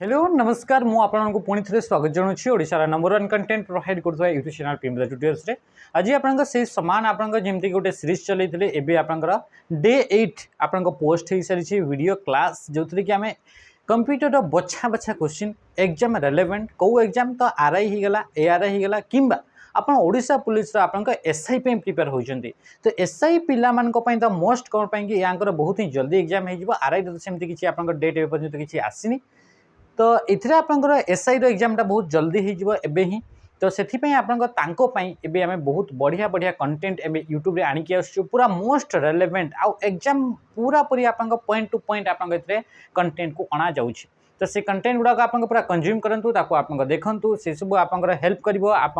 Hello नमस्कार मु आपको पुणी थे स्वागत जनाऊँ ओडिशार नंबर वन कंटेंट प्रोवाइड कर यूट्यूब चैनल पिम्बला ट्यूटोरियल्स रे आज आप सामान आप जमी गोटे सीरीज चलते एवं आप डे 8 आप पोस्ट हो सारी वीडियो क्लास जो थी कि आम कंप्यूटर बछा बछा क्वेश्चन एग्जाम रेलेवेंट कौ एग्जाम तो आरआई होगला एआरआई होगला किंबा आप ओडिशा पुलिस आप एसआई प्रिपेयर होती तो एसआई पिला तो मोस्ट कौन कि यहाँ बहुत ही जल्दी एग्जाम हो आरआई तो सेमती किसी आप डेट एपर्यंत किसी आसनी तो ये आपंकर एसआई एग्जाम बहुत जल्दी हो ही तो से आम बहुत बढ़िया बढ़िया कंटेंट एवं यूट्यूब आणिकी आसु पूरा मोस्ट रेलेवेंट आउ एग्जाम पूरा पूरी आप पॉइंट टू पॉइंट आप कंटेंट को अणा जा तो से कंटेंट गुड़ाक आप पूरा कंज्यूम करूँ आप देखूँ से सब आप हेल्प कर आप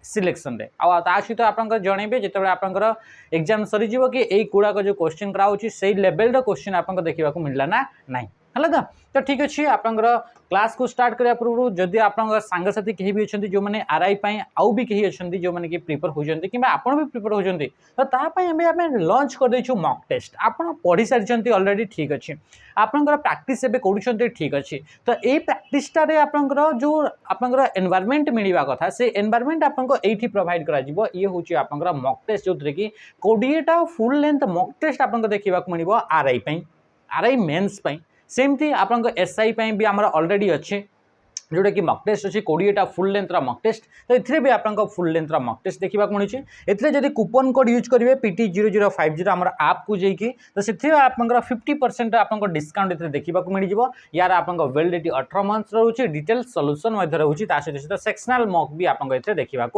सिलेक्शन रे आ सहित आप जनइबे जो आप एग्जाम सरीज कि यही गुड़ाक जो क्वेश्चन कराऊँच से लेवल क्वेश्चन आप देखा मिलला ना नहीं है तो ठीक अच्छे आप क्लास को स्टार्ट करने पूर्व जदि आप सांगसाथी कहीं भी अच्छा जो मैंने आरआई आउ भी कहीं अच्छा जो मैंने कि प्रिपेयर होती कि आप भी प्रिपेयर होती तो तापाई आम लंच कर देचु मॉक टेस्ट आप पढ़ी सारी ऑलरेडी ठीक अच्छे आपंकर प्रैक्टिस एवं कर ठीक अच्छे तो ये प्रैक्टिसटारे आपंकर जो आपंकर एनवायरनमेंट मिलवा कथा से एनवायरनमेंट आपको ये प्रोवाइड करा ये हूँ आपंकर मॉक टेस्ट जो कि 20टा फुल लेंथ मॉक टेस्ट आपको देखा मिल आरआई मेन्स सेमती आप एसआई भी आमर ऑलरेडी अच्छे जोटा कि मॉक टेस्ट अच्छी 20टा फुल लेंथर मॉक टेस्ट तो ये भी आप फुल लेंथर मॉक टेस्ट देखा मिलूँ एथि कूपन कोड यूज करेंगे PT0050 आम आप को जाकि तो से आप 50% आप डिस्काउंट देखा मिल जाए यार आप वैलिडिटी 18 मंथ्स रोचे डिटेल सॉल्यूशन रोचे सहित सेक्शनल मॉक भी आप देखा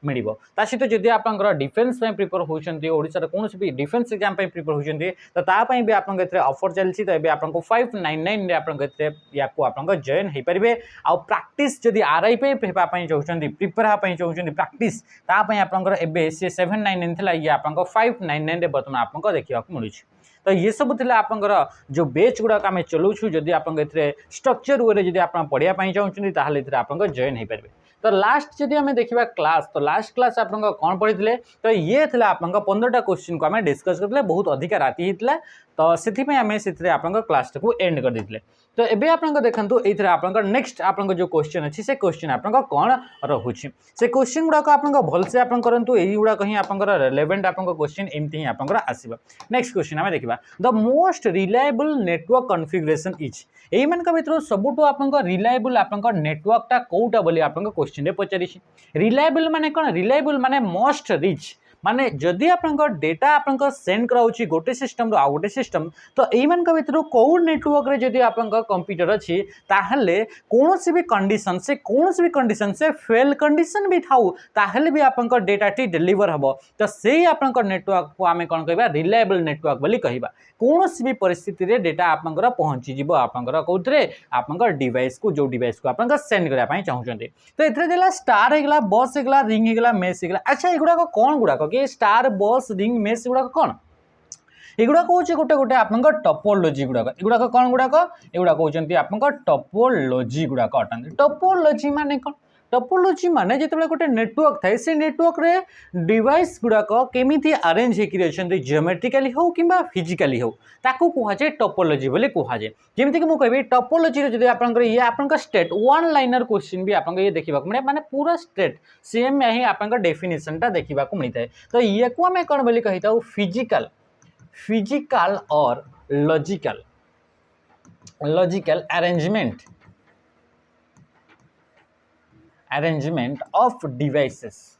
मिल सहित जब आप डिफेन्स प्रिपेयर होती ओडिशार कौन भी डिफेन्स एग्जाम प्रिपेयर होती तो तापाई भी आप ऑफर चलती तो ये आपको 599 आप जॉइन हो पारे आ प्रैक्टिस जदि आरआई पे चाहते प्रिपेयर हाँपाई चाहते प्रैक्टिस तापाई आपंकर एबे सी 799 था ये आप 599 बर्तमान आपको देखा मिलूँ तो ये सब थे आपंकर जो बेच गुड़ाक आम चलाऊँ जदि आप स्ट्रक्चर वे जब आप पढ़ाई चाहते ताहले आप जॉइन हो पारे तो लास्ट जदि आम देखा क्लास तो लास्ट क्लास आप कौन पढ़ी तो ये थे आप 15टा क्वेश्चन को आम डिस्कस करते बहुत अधिक राति होता तो से आम से आप क्लास को एंड कर देते तो ये आप देखो ये आप नेक्स्ट आप जो क्वेश्चन अच्छी से क्वेश्चन आप कौन रोचे से क्वेश्चन गुड़ाक आप भलसे आप करूँ यही गुड़ाक ही आप रेलेवेंट आप क्वेश्चन एमती ही आप आसो नेक्स्ट क्वेश्चन आम देखा the most reliable network configuration is यही मान भर सबुठ आप रिलायबल आप नेटवर्कटा कौटा बोली आप क्वेश्चन पचारि रिलायबल माने कौन रिलायबल माने मोस्ट रिच माने जदि आप डेटा आप सेंड कराऊँच गोटे सिस्टम आउ गोटे सिस्टम तो यही भर कौ नेटवर्क रे जदि आप कंप्यूटर अच्छी ताहले कौन भी कंडीशन से फेल कंडीशन भी थाउ ताहले भी आप डेटाटी डेलीवर हम तो से आप नेटवर्क को आम कौन कह रिलायबल नेटवर्क बोली कहवा कौन भी परिस्थिति रे डेटा आप पहुँची आपंकर कौन आप डिवाइस को जो डिवाइस को आप सेंड करने चाहते तो ये स्टार होगा बस होगा रिंग होगा मेस होगा अच्छा युवा कौन गुड़ाक कि स्टार बस रिंग मेस गुड़ाक कौन एगुड़ाक हूँ गोटे गोटे आप टोपोलॉजी गुड़ाक एगुड़ाक कौन गुड़ाक एगुड़ाक होती आप टोपोलॉजी गुड़ाक अटंती टोपोलॉजी माने कौन टोपोलॉजी माने जिते गोटे नेटवर्क थाए से नेटवर्क रे डिवाइस गुड़ाक केमिति अरेंज होती जियोमेट्रिकली हो कि फिजिकली हो ताकू कहुए टोपोलॉजी बोली कहुए जमीक कि मुझे टोपोलॉजी जब आप ये आप स्टेट वन लाइनर क्वेश्चन भी आप ये देखा मिले माने पूरा स्टेट सेम ही आप डेफिनेशनटा देखा मिलता है तो ये को आम कौन बोली कही था फिजिकल और logical arrangement of devices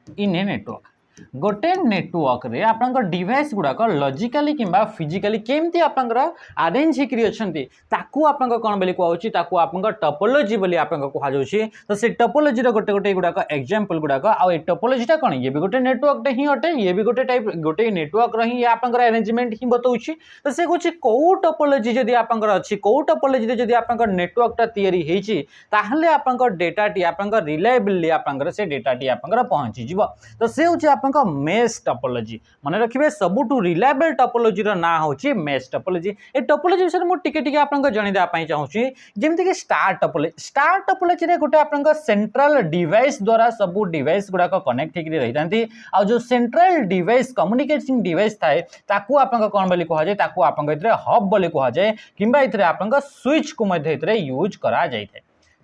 in a network गोटे नेटवर्क रे आपनकर डिवाइस गुड़ाक लॉजिकली किंबा फिजिकली केमती आपनकर अरेंज होकरी अछंती ताकू आपनकर कोन बोली कहउची ताकू आपनकर टोपोलॉजी बोली आपनकर कहा जाउची तो से टोपोलॉजी रो गोटे गोटे गुड़ाक एग्जांपल गुड़ाक आ ए टोपोलॉजीटा कोन ये भी गोटे नेटवर्क ही अटे ये भी गोटे टाइप गोटे नेटवर्क रो ही आपनकर अरेंजमेंट ही बताउची तो से कुछ को टोपोलॉजी जदी आपनकर अछि को टोपोलॉजी रे जदी आपनकर नेटवर्कटा तयारी हेची ताहले आपनकर डेटाटी आपनकर रिलायबली आपनकर से डेटाटी आपनकर पहुंची जिवो तो से होची आपंक मेश टोपोलॉजी मन रखिए सबुठू रिलायबल टोपोलॉजी ना होची मेश टोपोलॉजी। ए टोपोलॉजी विषय में टिके आपको जनइदेवाई चाहूँगी जमीक स्टार टोपोलॉजी रे गोटे आपंक सेंट्रल डिवाइस द्वारा सबू डिवाइस गुड़ाक कनेक्ट होकर रही था जो सेंट्रल डिवाइस कम्युनिकेटिंग डिवाइस थाए ताकू आपंक कौन बोली कहुए ताकू आपंक हब बोली कहुए किंबा इथरे आपंक स्विच को यूज करा जाए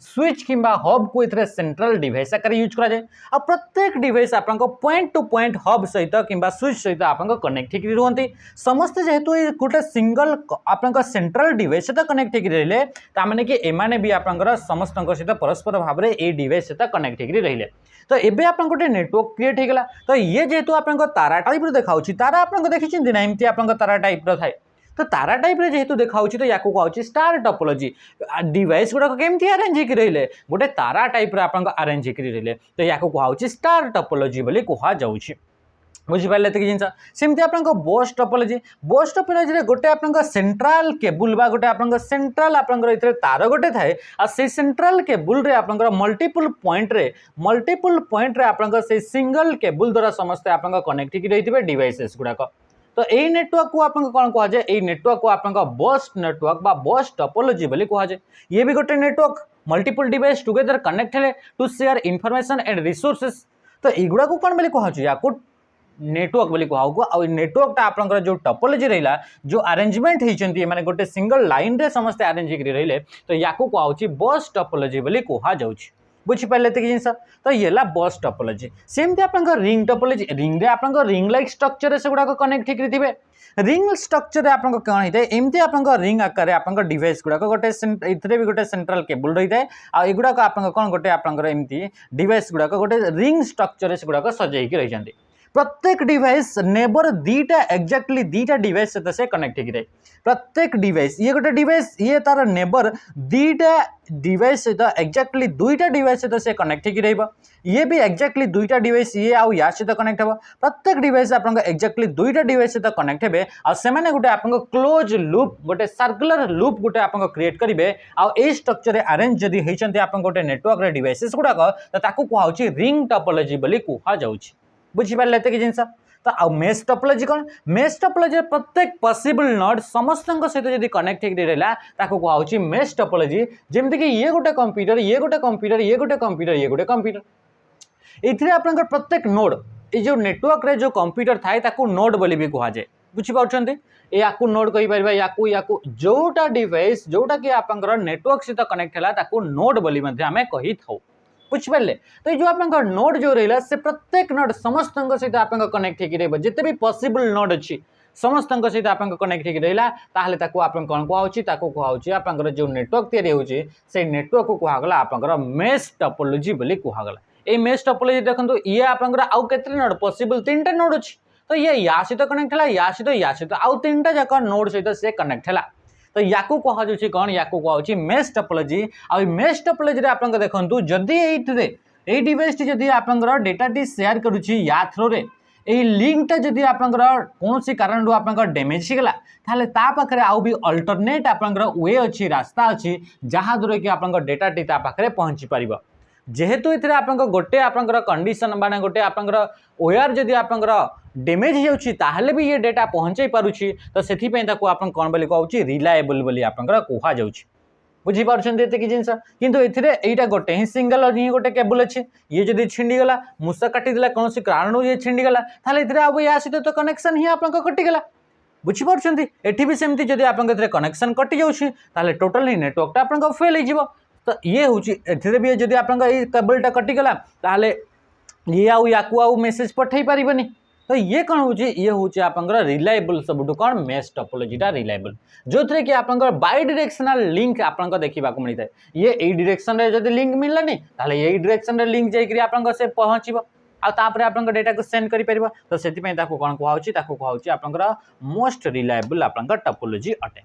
स्विच किंबा हब को इथरे सेंट्रल डिवाइस आकार यूज करा जाए आ प्रत्येक डिवाइस आपंक पॉइंट टू पॉइंट हब सहित किंबा स्विच सहित आपंक कनेक्ट होकर रुहंती समस्त जेहेतु गोटे सिंगल आपंक सेंट्रल डिवाइस सहित कनेक्ट होकर रहिले तामाने कि एमाने भी आपंकर समस्त सहित परस्पर भाव में ए डिवाइस सहित कनेक्ट होकर रहिले तो एबे आपन गोटे नेटवर्क क्रिएट होगला तो ये जेहेतु आपंक तारा टाइप देखा तारा आपंक देखी ना एमती आपंक तारा टाइप थाए तो तारा टाइप रे जेहेतु देखा तो या कहूँ स्टार टोपोलॉजी डिवाइस गुड़ाक केमती अरेंज होकर रहिले गोटे तारा टाइप आपंक अरेंज होकर रहिले तो या कहूँ स्टार टोपोलॉजी बोली कहुच्छी बुझिपारे ये जिन सेमती आप बस टोपोलॉजी गोटे आप सेंट्रल केबुल बा गोटे आप सेंट्रल आपंकर तार गोटे थाए आ से सेंट्रल केबुल रे आपंकर मल्टीपल पॉइंट रे आपंकर से सिंगल केबुल द्वारा समस्त आपंक कनेक्ट होकर रही डिवाइसेस गुड़ाक तो यही नेटवर्क को आपंक कौन कहुए यही नेटवर्क को आपंक बस नेटवर्क बा बस टोपोलॉजी बोली कहुए ये भी गोटे network multiple device together connect है to share information and resources तो युवा को कौन बोली कहुए या नेटवर्क बोली कहू आ नेटवर्कटा आपंकर जो टोपोलॉजी रहा जो अरेंजमेंट होती है गोटे सिंगल लाइन रे समस्त अरेंज होकर रहिले तो या कहूँ बस टोपोलॉजी बोली कहुच्छी बुझिपारे ये जिन तो ये बस टोपोलॉजी सेमती आप रिंग टोपोलॉजी रिंग रे आप रिंग लाइक स्ट्रक्चर से गुड़ाक कनेक्ट होकर थे रिंग स्ट्रक्चर आप कौन होता है एमती आप रिंग आकार आप डिवाइस गुड़ाक गोटे इतने भी गोटे सेंट्रल केबुल रही है आगुड़ाक आप कौन गोटे आपंकर एमती डिवाइस गुड़ाक गोटे रिंग स्ट्रक्चर से गुड़ाक सजाई रही प्रत्येक डिवाइस नेबर दीटा एक्जाक्टली दीटा डिवाइस सहित से कनेक्ट होकर प्रत्येक डिवाइस ये गोटे डिवाइस ये तार नेबर दीटा डिवाइस सहित एक्जाक्टली दुईटा डिवाइस सहित से कनेक्ट होकर रहा ये भी एक्जाक्टली दुईटा डिवाइस ये आउ या सहित कनेक्ट हे प्रत्येक डिवाइस आप एक्जाक्टली दुईटा डिवाइस सहित कनेक्ट हे आने गोटे आप क्लोज लूप गोटे सर्कुलर लूप गोटे आप क्रिएट करेंगे आउ स्ट्रक्चर अरेंज जदि होती आप गोटे नेटवर्क डिवाइसेस गुड़ाक तो कहूँ रिंग टोपोलॉजी बोली कहुच्छी बुझिपारे ये जिन तो आ मेश टोपोलॉजी कौन मेश टोपोलॉजी प्रत्येक पॉसिबल नोड समस्त सहित जब कनेक्ट होकर रहा कहूँ मेश टोपोलॉजी जमीक ये गोटे कंप्यूटर ये गोटे कंप्यूटर ये गोटे कंप्यूटर ये गोटे कंप्यूटर ये आप प्रत्येक नोड ये जो नेटवर्क रे जो कंप्यूटर थाए नोड बोली भी कहुए बुझीपार या नोड कहीपर या जोटा डिवाइस जोटा कि आप नेटवर्क सहित कनेक्ट है नोड बोली आम कही था बुझिपारे तो ये जो आप नोड जो रहा से प्रत्येक नोड समस्त सहित आप कनेक्ट होकर जिते भी पॉसिबल नोड अच्छी समस्त सहित आप कनेक्ट होकर रहा आप कौन कहूँ आप जो नेटवर्क या नेटवर्क को कहगला आप मेश टोपोलॉजी बोली कहगला ये मेश टोपोलॉजी देखो ये आप आउ के नोड पॉसिबल 3टा नोड अच्छी तो ये या सहित कनेक्ट है या सहित आउ 3टा जाक नोड सहित से कनेक्ट है तो या कहु कौन या कहूँ मेश टोपोलॉजी आ मेश टोपोलॉजी आप देखो जदि ये डिवाइस जदि आप डेटाटी शेयर करुच्ची या थ्रो रे ये लिंकटा जदि आप कौन कारण आप डैमेज होगला ताले ता पाखरे आउ भी अल्टरनेट आप वे अच्छी रास्ता अच्छी जहाँ द्वारा कि आप डेटाटी ता पाखरे पहुँची पार जेहेतु ये आप गोटे आप कंडीशन माने गोटे आप ओयर जदि आप डैमेज हो भी ये डेटा पहुँचे पारुछि तो से आप कौन बोली कहूँ रिलायबल बोली आप कहु बुझीपारे कि जिन कितु एटा गोटे ही सिंगल ही गोटे केबुल अच्छे ये जब छिंडीगला मूसा काटिदेला कौन कारण ये छिंडीगला ताल या सहित तो कनेक्शन ही आप कटिगला बुझीपारे एटी भी सेमती जब आप कनेक्शन कटि जाऊँगी टोटाल ही नेटवर्कटा आप फेल हो तो ये हूँ भी जब आप केबलटा कटिगला ताले ये आउ मेसेज पठे पारबनी तो ये कौन हो ये हूँ आप रिलायबल सबुठ कौन मेश टोपोलॉजीटा रिलायबल जो थे कि आप बाय डायरेक्शनल लिंक आप देखा मिलता है ये डायरेक्शन रे जब लिंक मिललानी ताले यही डायरेक्शन रे लिंक जाकि आप से पहुँचब आउे आप डेटा को सेंड कर तो से कौन कहूँ आप मोस्ट रिलायबल आप टोपोलॉजी अटे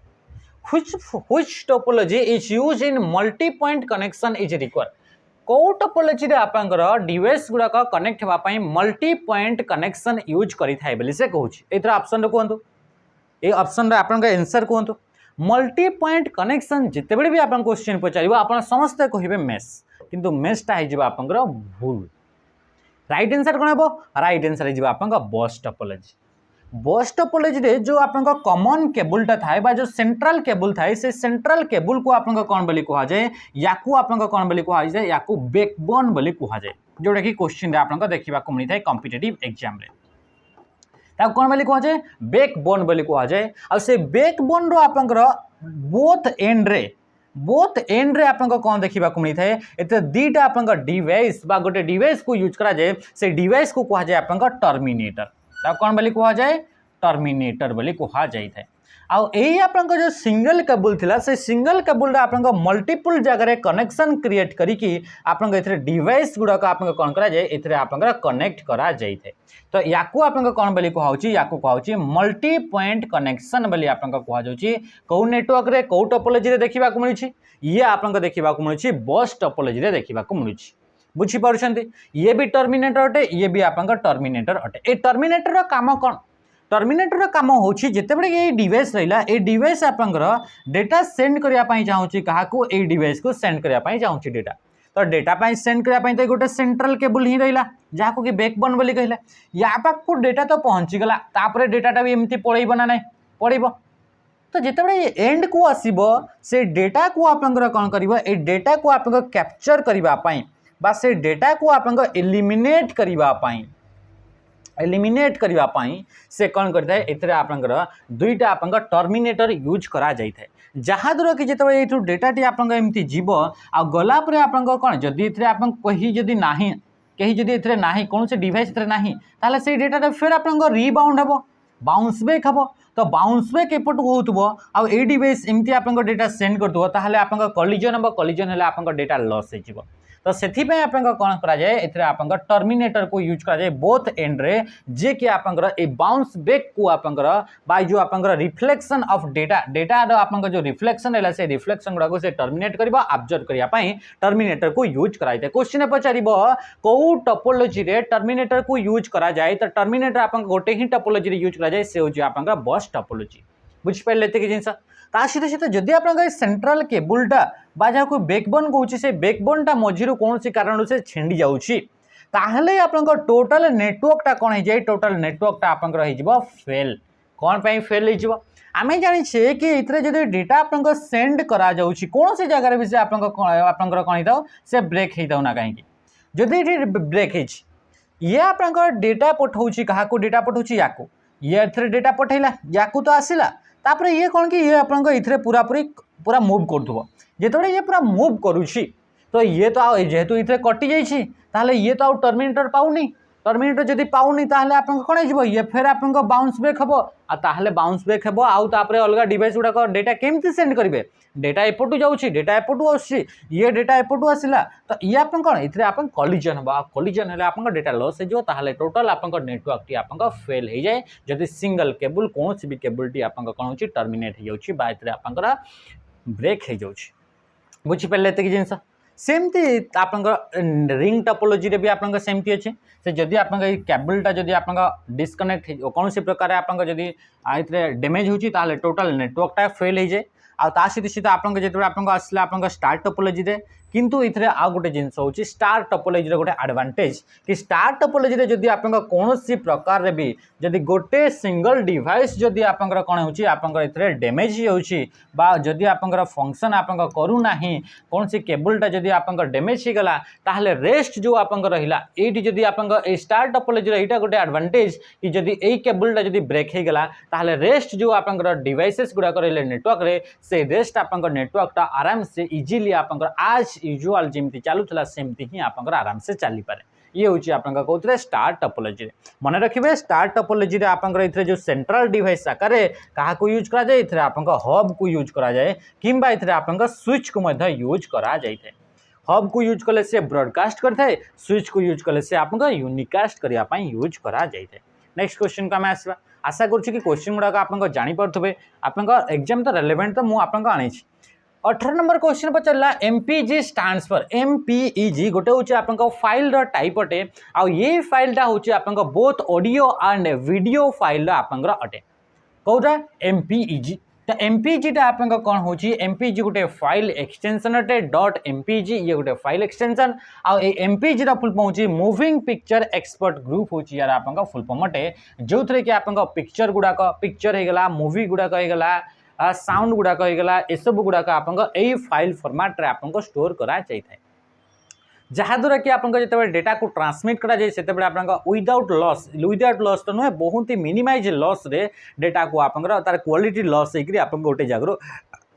which topology is used in multi point connection is required को टोपोलॉजी रे आपंकर डिवाइस गुड़ाक कनेक्ट होगापाई मल्टी पॉइंट कनेक्शन यूज करि थाए बोली से कहूँ एथर ऑप्शन कहतु ये ऑप्शन रे आपन आंसर कहतु मल्टी पॉइंट कनेक्शन जिते बड़े भी आप क्वेश्चन पचार आप समस्ते कहे मेश किंतु मेशटा हो आपंकर भूल राइट आंसर कौन हे राइट आंसर है आपन बस टोपोलॉजी बस टोपोलॉजी रे जो आपन कॉमन केबलटा थाए बा जो सेंट्रल केबल थाए से सेंट्रल केबल को आपन कौन बोली कहा जाए याकू आपन कौन बोली कहा जाए याकू बैकबोन बोली कहा जाए जोटा कि क्वेश्चन रे आपन देखा को मिलता है कॉम्पिटिटिव एग्जाम रे ताको कौन बोली कहा जाए बैकबोन बोली कहा जाए आ से बैकबोन रो आपन बोथ एंड रे आपन कौन देखा को मिलता है एते दीटा आपन डिवाइस बा गोटे डिवाइस को यूज करा जाए से डिवाइस को कहा जाए आपन टर्मिनेटर ताको कौन बोली कहा जाए टर्मिनेटर बोली कहा जाए आउ यही आपन जो सिंगल केबल थिला से सिंगल केबल आपन मल्टीपल जगह कनेक्शन क्रिएट करिकी आपन एथरे डिवाइस गुड़ाक आपन कौन करा जाए एथरे आपन कनेक्ट करा जाए तो याकू आपन कौन बोली कहुची याकू कहुची मल्टी पॉइंट कनेक्शन बोली आपन कहा जाउची को नेटवर्क रे को टोपोलॉजी रे देखिबा को मिलुची ये आपन देखिबा को मिलुची बस टोपोलॉजी रे देखिबा को मिलुची बुझी पारुछंती ये भी टर्मिनेटर अटे ये भी आपन टर्मिनेटर अटे ए टर्मिनेटर रो काम कौन टर्मिनेटर काम होची जेतेबेले ये डिवाइस रहिला ए डिवाइस आपनकर डेटा सेंड करिया पई चाहूची काहाकू ए डिवाइस को सेंड करिया पई चाहूची डेटा तो डेटा पई सेंड करिया पई तो गोटे सेंट्रल केबल ही रहिला जाको कि बैकबोन बोली कहला या पाखु डेटा तो पहुंची गला तापरे डेटाटा भी एमती पळैबो ना नै पळैबो तो जेतेबेले एंड को आसीबो से डेटा को आपनकर कोन करिवो ए डेटा को आपनकर कैप्चर करिवा पई बा से डेटा को आपन एलिमिनेट करिवा पाई से कौन करता है एथरे आपनकर दुईटा आपन टर्मिनेटर यूज करा जाय थाए जहाँ द्वारा कि जेतबे एथु डेटाटी आपन एमती जीव आ गला परे आपन कोन जदी एथरे आपन कही जदी नाही कही जदी एथरे नाही कोन से डिवाइस एथरे नाही ताले से डेटाटा फिर आपन रीबाउंड हबो बाउंस बैक हबो तो बाउंस बैक एपट होतबो आ ए डिवाइस एमती आपन डेटा सेंड करतबो ताले आपन कॉलिजन हबो कॉलिजन हेले आपन डेटा लॉस हे जीवो तो से कौन करा जाए एथरे आपन टर्मिनेटर को यूज करा जाए बोथ एंड रे जे कि आपन ए बाउंस बैक को आपन बाय जो आपन रिफ्लेक्शन ऑफ डेटा आपन जो रिफ्लेक्शन है से रिफ्लेक्शन गुड़ा को से टर्मिनेट करबा ऑब्जर्व करिया पई टर्मिनेटर को यूज करा जाए क्वेश्चन पचारिबो को टोपोलॉजी रे टर्मिनेटर को यूज करा जाए तो टर्मिनेटर आपन गोटे ही टोपोलॉजी रे यूज करा जाए से होची आपन बस टोपोलॉजी बुझ पाइले एते कि जिंस ता सहित जदि आप सेंट्रल केबुलटा बा जहाँ को बैकबोन कहूँ से बैकबोनटा मझिरू कौन कारण से छिंडी जाऊँगी ताहले आपन टोटल नेटवर्कटा कौन हो जाए टोटल नेटवर्कटा आपन फेल कौन पे फेल हो आम जाचे कि इतने जब डेटा आपन सेंड करा जाउछि कौन से जगह भी से आपन कौन हो से ब्रेक हो ना कहीं जदि ब्रेक हो ये आपन डेटा पठाऊँ क्या डेटा पठाऊँ याकू ये डेटा पठेला याकू तो आसला तापर ये कौन कि ये आपन इथरे पूरा मूव कर जिते ये पूरा मूव करुच्छी तो ये तो जेहेतु इथे कटि जाइए ताहले ये तो टर्मिनेटर पाऊनी टर्मिनेटर जदि पाऊनी ताहले आपन कौन हो ये फिर आपन बाउंस बैक हम ताहले बाउंस बैक हम आउे अलग डिवाइस गुड़ाक डेटा केमती सेंड करेंगे डेटा एपटू जाऊँगी डेटा एपटू आसूँ ये डेटा एपटू आसला तो ये आपन कौन ये आप कॉलिजन हम कॉलिजन है आपन डेटा लॉस हो ताहले टोटल आपन नेटवर्क टी आपन फेल हो जाए जदि सिंगल केबल कौन भी केबल टी आपन कौन हो टर्मिनेट हो जाऊँगी आपन ब्रेक हो जाऊँगी बुझीपारे ये जिनस सेमती आपन रिंग टोपोलॉजी रे भी आपन सेमती अच्छे से जदि आपन केबलटा जदि आपन डिस्कनेक्ट कौन सी प्रकार आपन जदि डैमेज होची ताहले टोटल नेटवर्कटा फेल हो जाए आ सहित आपन जो आपन आसला आपन स्टार टोपोलॉजी रे किंतु इथरे आ गोटे जिनस होची स्टार टोपोलॉजी रे गोटे एडवांटेज कि स्टार टोपोलॉजी रे जदि आपन कौन सी प्रकार रे भी जदि गोटे सिंगल डिवाइस जदि आपन कौन होची आपन इथरे डैमेज होची बा जदि आपन फंक्शन आपन करू नाही कौन सी केबलटा जदि आपन डैमेज हो गला ताहले रेस्ट जो आपन रहिला एटी जदि आपन ए स्टार टोपोलॉजी रे एटा गोटे एडवांटेज कि जदि ए केबलटा जदि ब्रेक हो गला ताहले रेस्ट जो आपन डिवाइसेस गुडा रहले नेटवर्क रे से रेस्ट आपन नेटवर्कटा आराम से इजीली आपन आज यूजुअल जमी चलूला सेमती ही आप आराम से चली पारे ये हूँ आपन कहते स्टार टोपोलॉजी मन रखिए स्टार टोपोलॉजी आपन जो सेंट्रल डिवाइस आकार क्या यूज करा जाए इथे आपन हब को यूज करा जाए किंबा इथे आपन स्विच को यूज करा जाए हब को यूज कले से ब्रॉडकास्ट करते स्विच को यूज कले से आपन यूनिकास्ट करने यूज करा जाए नेक्स्ट क्वेश्चन को आम आसवा आशा करुँ कि क्वेश्चन गुड़ाक आप जापे आपन एग्जाम तो रेलेवेंट तो मुझे आनी 18 नंबर क्वेश्चन पचारा एमपीजी स्टैंड्स फॉर एमपीईजी गोटे हूँ आप फाइल टाइप अटे आ ये फाइलटा हूँ आप both audio and video file आपंकर अटे कौटा एमपीईजी तो एमपीजीटा आप कौन हो एमपीजी गोटे फाइल एक्सटेंशन अटे डॉट एमपीजी ये गोटे फाइल एक्सटेंशन आ एमपीजी फुल फॉर्म हो मूविंग पिक्चर एक्सपर्ट ग्रुप हो यार आप फुल फॉर्म अटे जो थे कि आप पिक्चर गुड़ाक पिक्चर होगला मूवी गुड़ाक होगला साउंड गुड़ाक होगला एसबू गुड़ाक आप फाइल फॉर्मेट रे आप स्टोर करा जाए जहाद्वारा कि आप जो डेटा को ट्रांसमिट करा जाए से विदाउट लॉस तो नुहे बहुत ही मिनिमाइज लॉस रे डेटा को आप तार क्वालिटी लॉस होकर आप गोटे जगह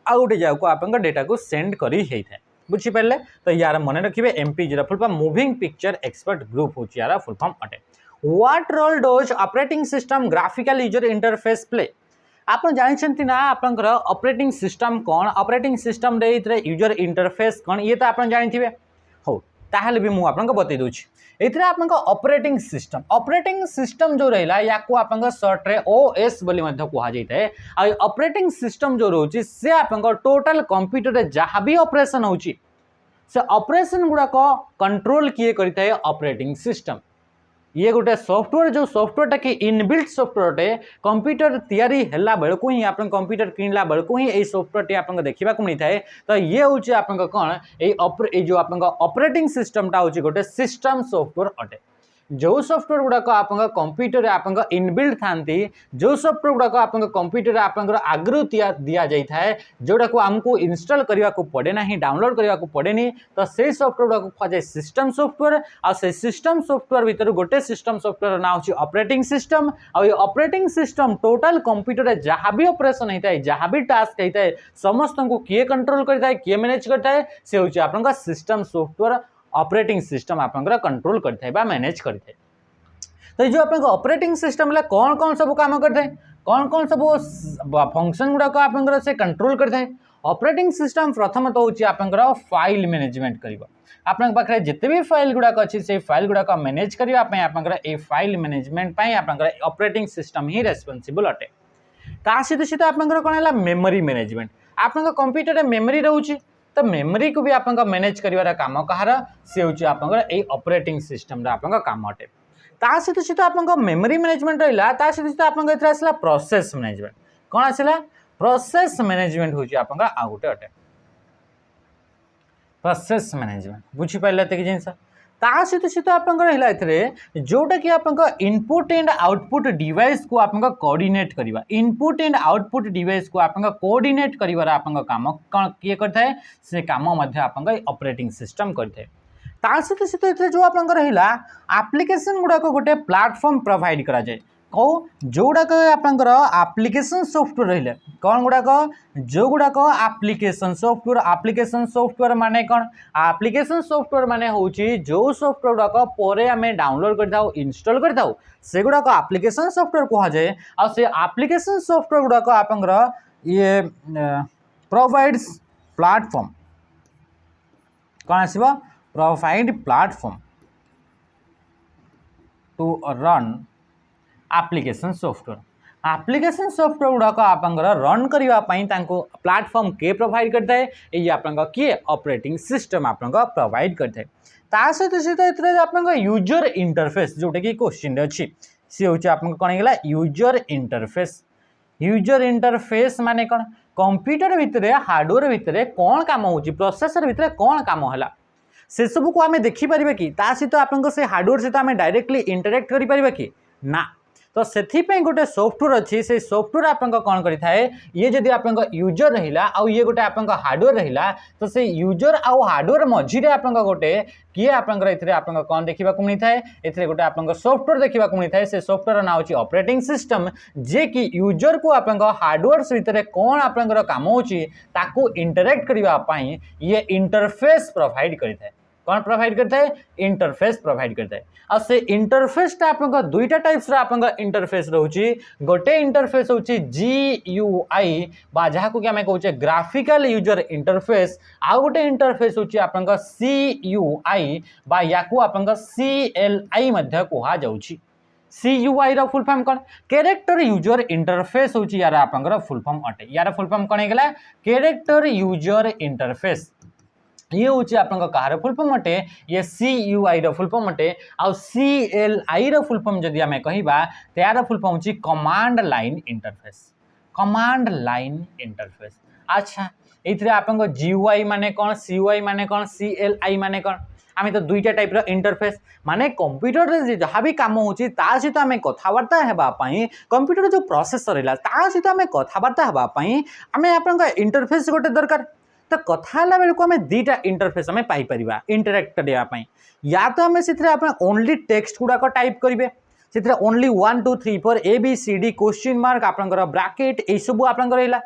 आउ गोटे जगह को आप डेटा को सेंड कर बुझीपारे तो यार मन रखिए MPG full form moving picture expert group हो यार फुल फॉर्म अटे what role does operating system graphical user interface play आप जानते ना आपंकर ऑपरेटिंग सिस्टम कौन ऑपरेटिंग सिस्टम यूजर इंटरफेस कौन ये तो आप जानते हो ताहले भी मुझे आपको बतई दूची एथिरे आपन ऑपरेटिंग सिस्टम जो रहा या को आपन सर्ट रे ओएस बोली मध्य कहा जाता है आ ऑपरेटिंग सिस्टम जो रोची से आपन टोटल कंप्यूटर रे जहाँ भी ऑपरेशन होची से ऑपरेशन गुड़ा को कंट्रोल किए करता है ऑपरेटिंग सिस्टम ये गोटे सॉफ्टवेयर जो सॉफ्टवेयर कि इनबिल्ट सॉफ्टवेयर अटे कंप्यूटर तैयारी हैला बेलू ही आप कंप्यूटर किणला बेलू ही ये सॉफ्टवेयर टी आपको देखा मिलता है तो ये हूँ आप कौन ये जो आप ऑपरेटिंग सिस्टमटा हूँ गोटे सिस्टम सॉफ्टवेयर अटे जो सॉफ्टवेयर गुड़ाक आप कंप्यूटर आप इनबिल्ट था जो सॉफ्टवेयर गुड़ाक आप कंप्यूटर आप आगु दि जाए जोटा को आमको इंस्टॉल करने को पड़े ना डाउनलोड करने को पड़े तो से सॉफ्टवेयर गुड़ाक कहुए सिस्टम सॉफ्टवेयर आ सिस्टम सॉफ्टवेयर भितर गोटे सिस्टम सॉफ्टवेयर ना हूँ ऑपरेटिंग सिस्टम आ ऑपरेटिंग सिस्टम टोटाल कंप्यूटर जहाँ भी ऑपरेशन होता है जहाँ भी टास्क होता है समस्त को किए कंट्रोल करता है किए मैनेज करता है से हूँ आप सिस्टम सॉफ्टवेयर ऑपरेटिंग सिस्टम आप कंट्रोल करता है मैनेज करता है तो जो आप ऑपरेटिंग सिस्टम कौन कौन सब काम करता है कौन कौन सब फंक्शन गुड़ाक आप से कंट्रोल करता है ऑपरेटिंग सिस्टम प्रथम तो हूँ आप फाइल मैनेजमेंट कर पाखे जिते भी फाइल गुड़ाक अच्छी से फाइल गुड़ाक मैनेज करने फाइल मैनेजमेंट आप ऑपरेटिंग सिस्टम ही रेस्पॉन्सिबल अटे ता सहित सहित आप कौन है मेमोरी मैनेजमेंट आप कंप्यूटर मेमोरी रोचे तो मेमोरी को भी आप मैनेज कर काम कहार सी हूँ आप ऑपरेटिंग सिस्टम आप काम अटे ता सहित सहित आप मेमोरी मैनेजमेंट रहा सहित आप आसला प्रोसेस मैनेजमेंट कौन आसला प्रोसेस मैनेजमेंट हूँ आप आउ गोटे अटे प्रोसेस मैनेजमेंट बुझीपारे तक जिनस ता सहित सहित आप जोटा कि आप इनपुट एंड आउटपुट डिवाइस को आप कोऑर्डिनेट करवा इनपुट एंड आउटपुट डिवाइस को आप कोऑर्डिनेट कर काम कौन किए करता है से काम आप ऑपरेटिंग सिस्टम करते ता सहित सहित जो आप एप्लिकेशन गुड़ाक गोटे प्लेटफॉर्म प्रोवाइड करा जाए कौ जोड़ाक आप्लिकेशन सॉफ्टवेयर रहा कौन गुड़ाक जो गुड़ाक आप्लिकेशन सॉफ्टवेयर माने कौन आप्लिकेशन सॉफ्टवेयर माने हूँ जो सॉफ्टवेयर गुड़ाक पर आम डाउनलोड कर इंस्टॉल कर से गुड़ाक आप्लिकेशन सॉफ्टवेयर कह जाए आ से आप्लिकेशन सॉफ्टवेयर गुड़ाक आप ये प्रोवाइड्स प्लेटफॉर्म कौन आसब provide platform to run application software गुड़ाक आप रन करने प्लेटफॉर्म के प्रोवाइड करता है ये आप किए ऑपरेटिंग सिस्टम आप प्रोवाइड करता है ता सहित सहित आप यूजर इंटरफेस जोटा कि क्वेश्चन अच्छी सी हूँ आप कौन है यूजर इंटरफेस माने कौन कंप्यूटर भितर हार्डवेयर भितर कौन काम हो प्रोसेसर भितर कौन काम है से सब को आम देखिपर कि सहित आप हार्डवेयर सहित आम डायरेक्टली इंटरेक्ट करें कि ना तो से गोटे सॉफ्टवेयर अच्छी से सॉफ्टवेयर आप कौन करें ये जदि आप यूजर रहा आउ ये गोटे आप हार्डवेयर रहा तो से यूजर आउ हार्डवेयर मझीरे आप गोटे किए आप कौन देखा मिलता है ये गोटे आप सॉफ्टवेयर देखा मिलता है से सॉफ्टवेयर ना हूँ ऑपरेटिंग सिस्टम जे कि यूजर को आप हार्डवेयर भितर कौन आप काम हो इंटरेक्ट करने ये इंटरफेस प्रोवाइड करता है कौन प्रोवाइड करता है इंटरफेस प्रोवाइड करता है और से इंटरफेस आप दुईटा टाइप्स आप इंटरफेस रोचे गोटे इंटरफेस हूँ GUI बा जहाँ को आम कहे ग्राफिकल यूजर इंटरफेस आउ गोटे इंटरफेस हूँ आप CUI बा या आप CLI कह जाऊँगी CUI रो फुल फॉर्म कौन कैरेक्टर यूजर इंटरफेस हूँ यार आप फुल फॉर्म अटे यार फुल फॉर्म कौन है कैरेक्टर यूजर इंटरफेस ये हूँ आप कहार फुल फॉर्म अटे ये CUI रो फुल फॉर्म अटे आ CLI रो फुल फॉर्म जदि आम कहवा तो यार फुल फॉर्म हूँ command line interface command line interface. अच्छा ये आपन GUI माने कौन, CUI माने कौन, CLI माने कौन, आम तो दुईटा टाइप रो इंटरफेस माने कंप्यूटर रे जहाँ भी काम होची ता सहित आम कथबार्ता हेबाई कंप्यूटर जो प्रोसेसर है ता सहित आम कथबार्ता हेबाई आम आपन इंटरफेस गोटे दरकार। तो कथा बेलू आम दीटा इंटरफेस आम पाइपर इंटराक्ट करने या तो आम से ओनली टेक्स्ट गुड़ाक टाइप करेंगे से ओनली 1 2 3 4 ABCD क्वेश्चन मार्क आपंकर ब्राकेट यू सब आप रहा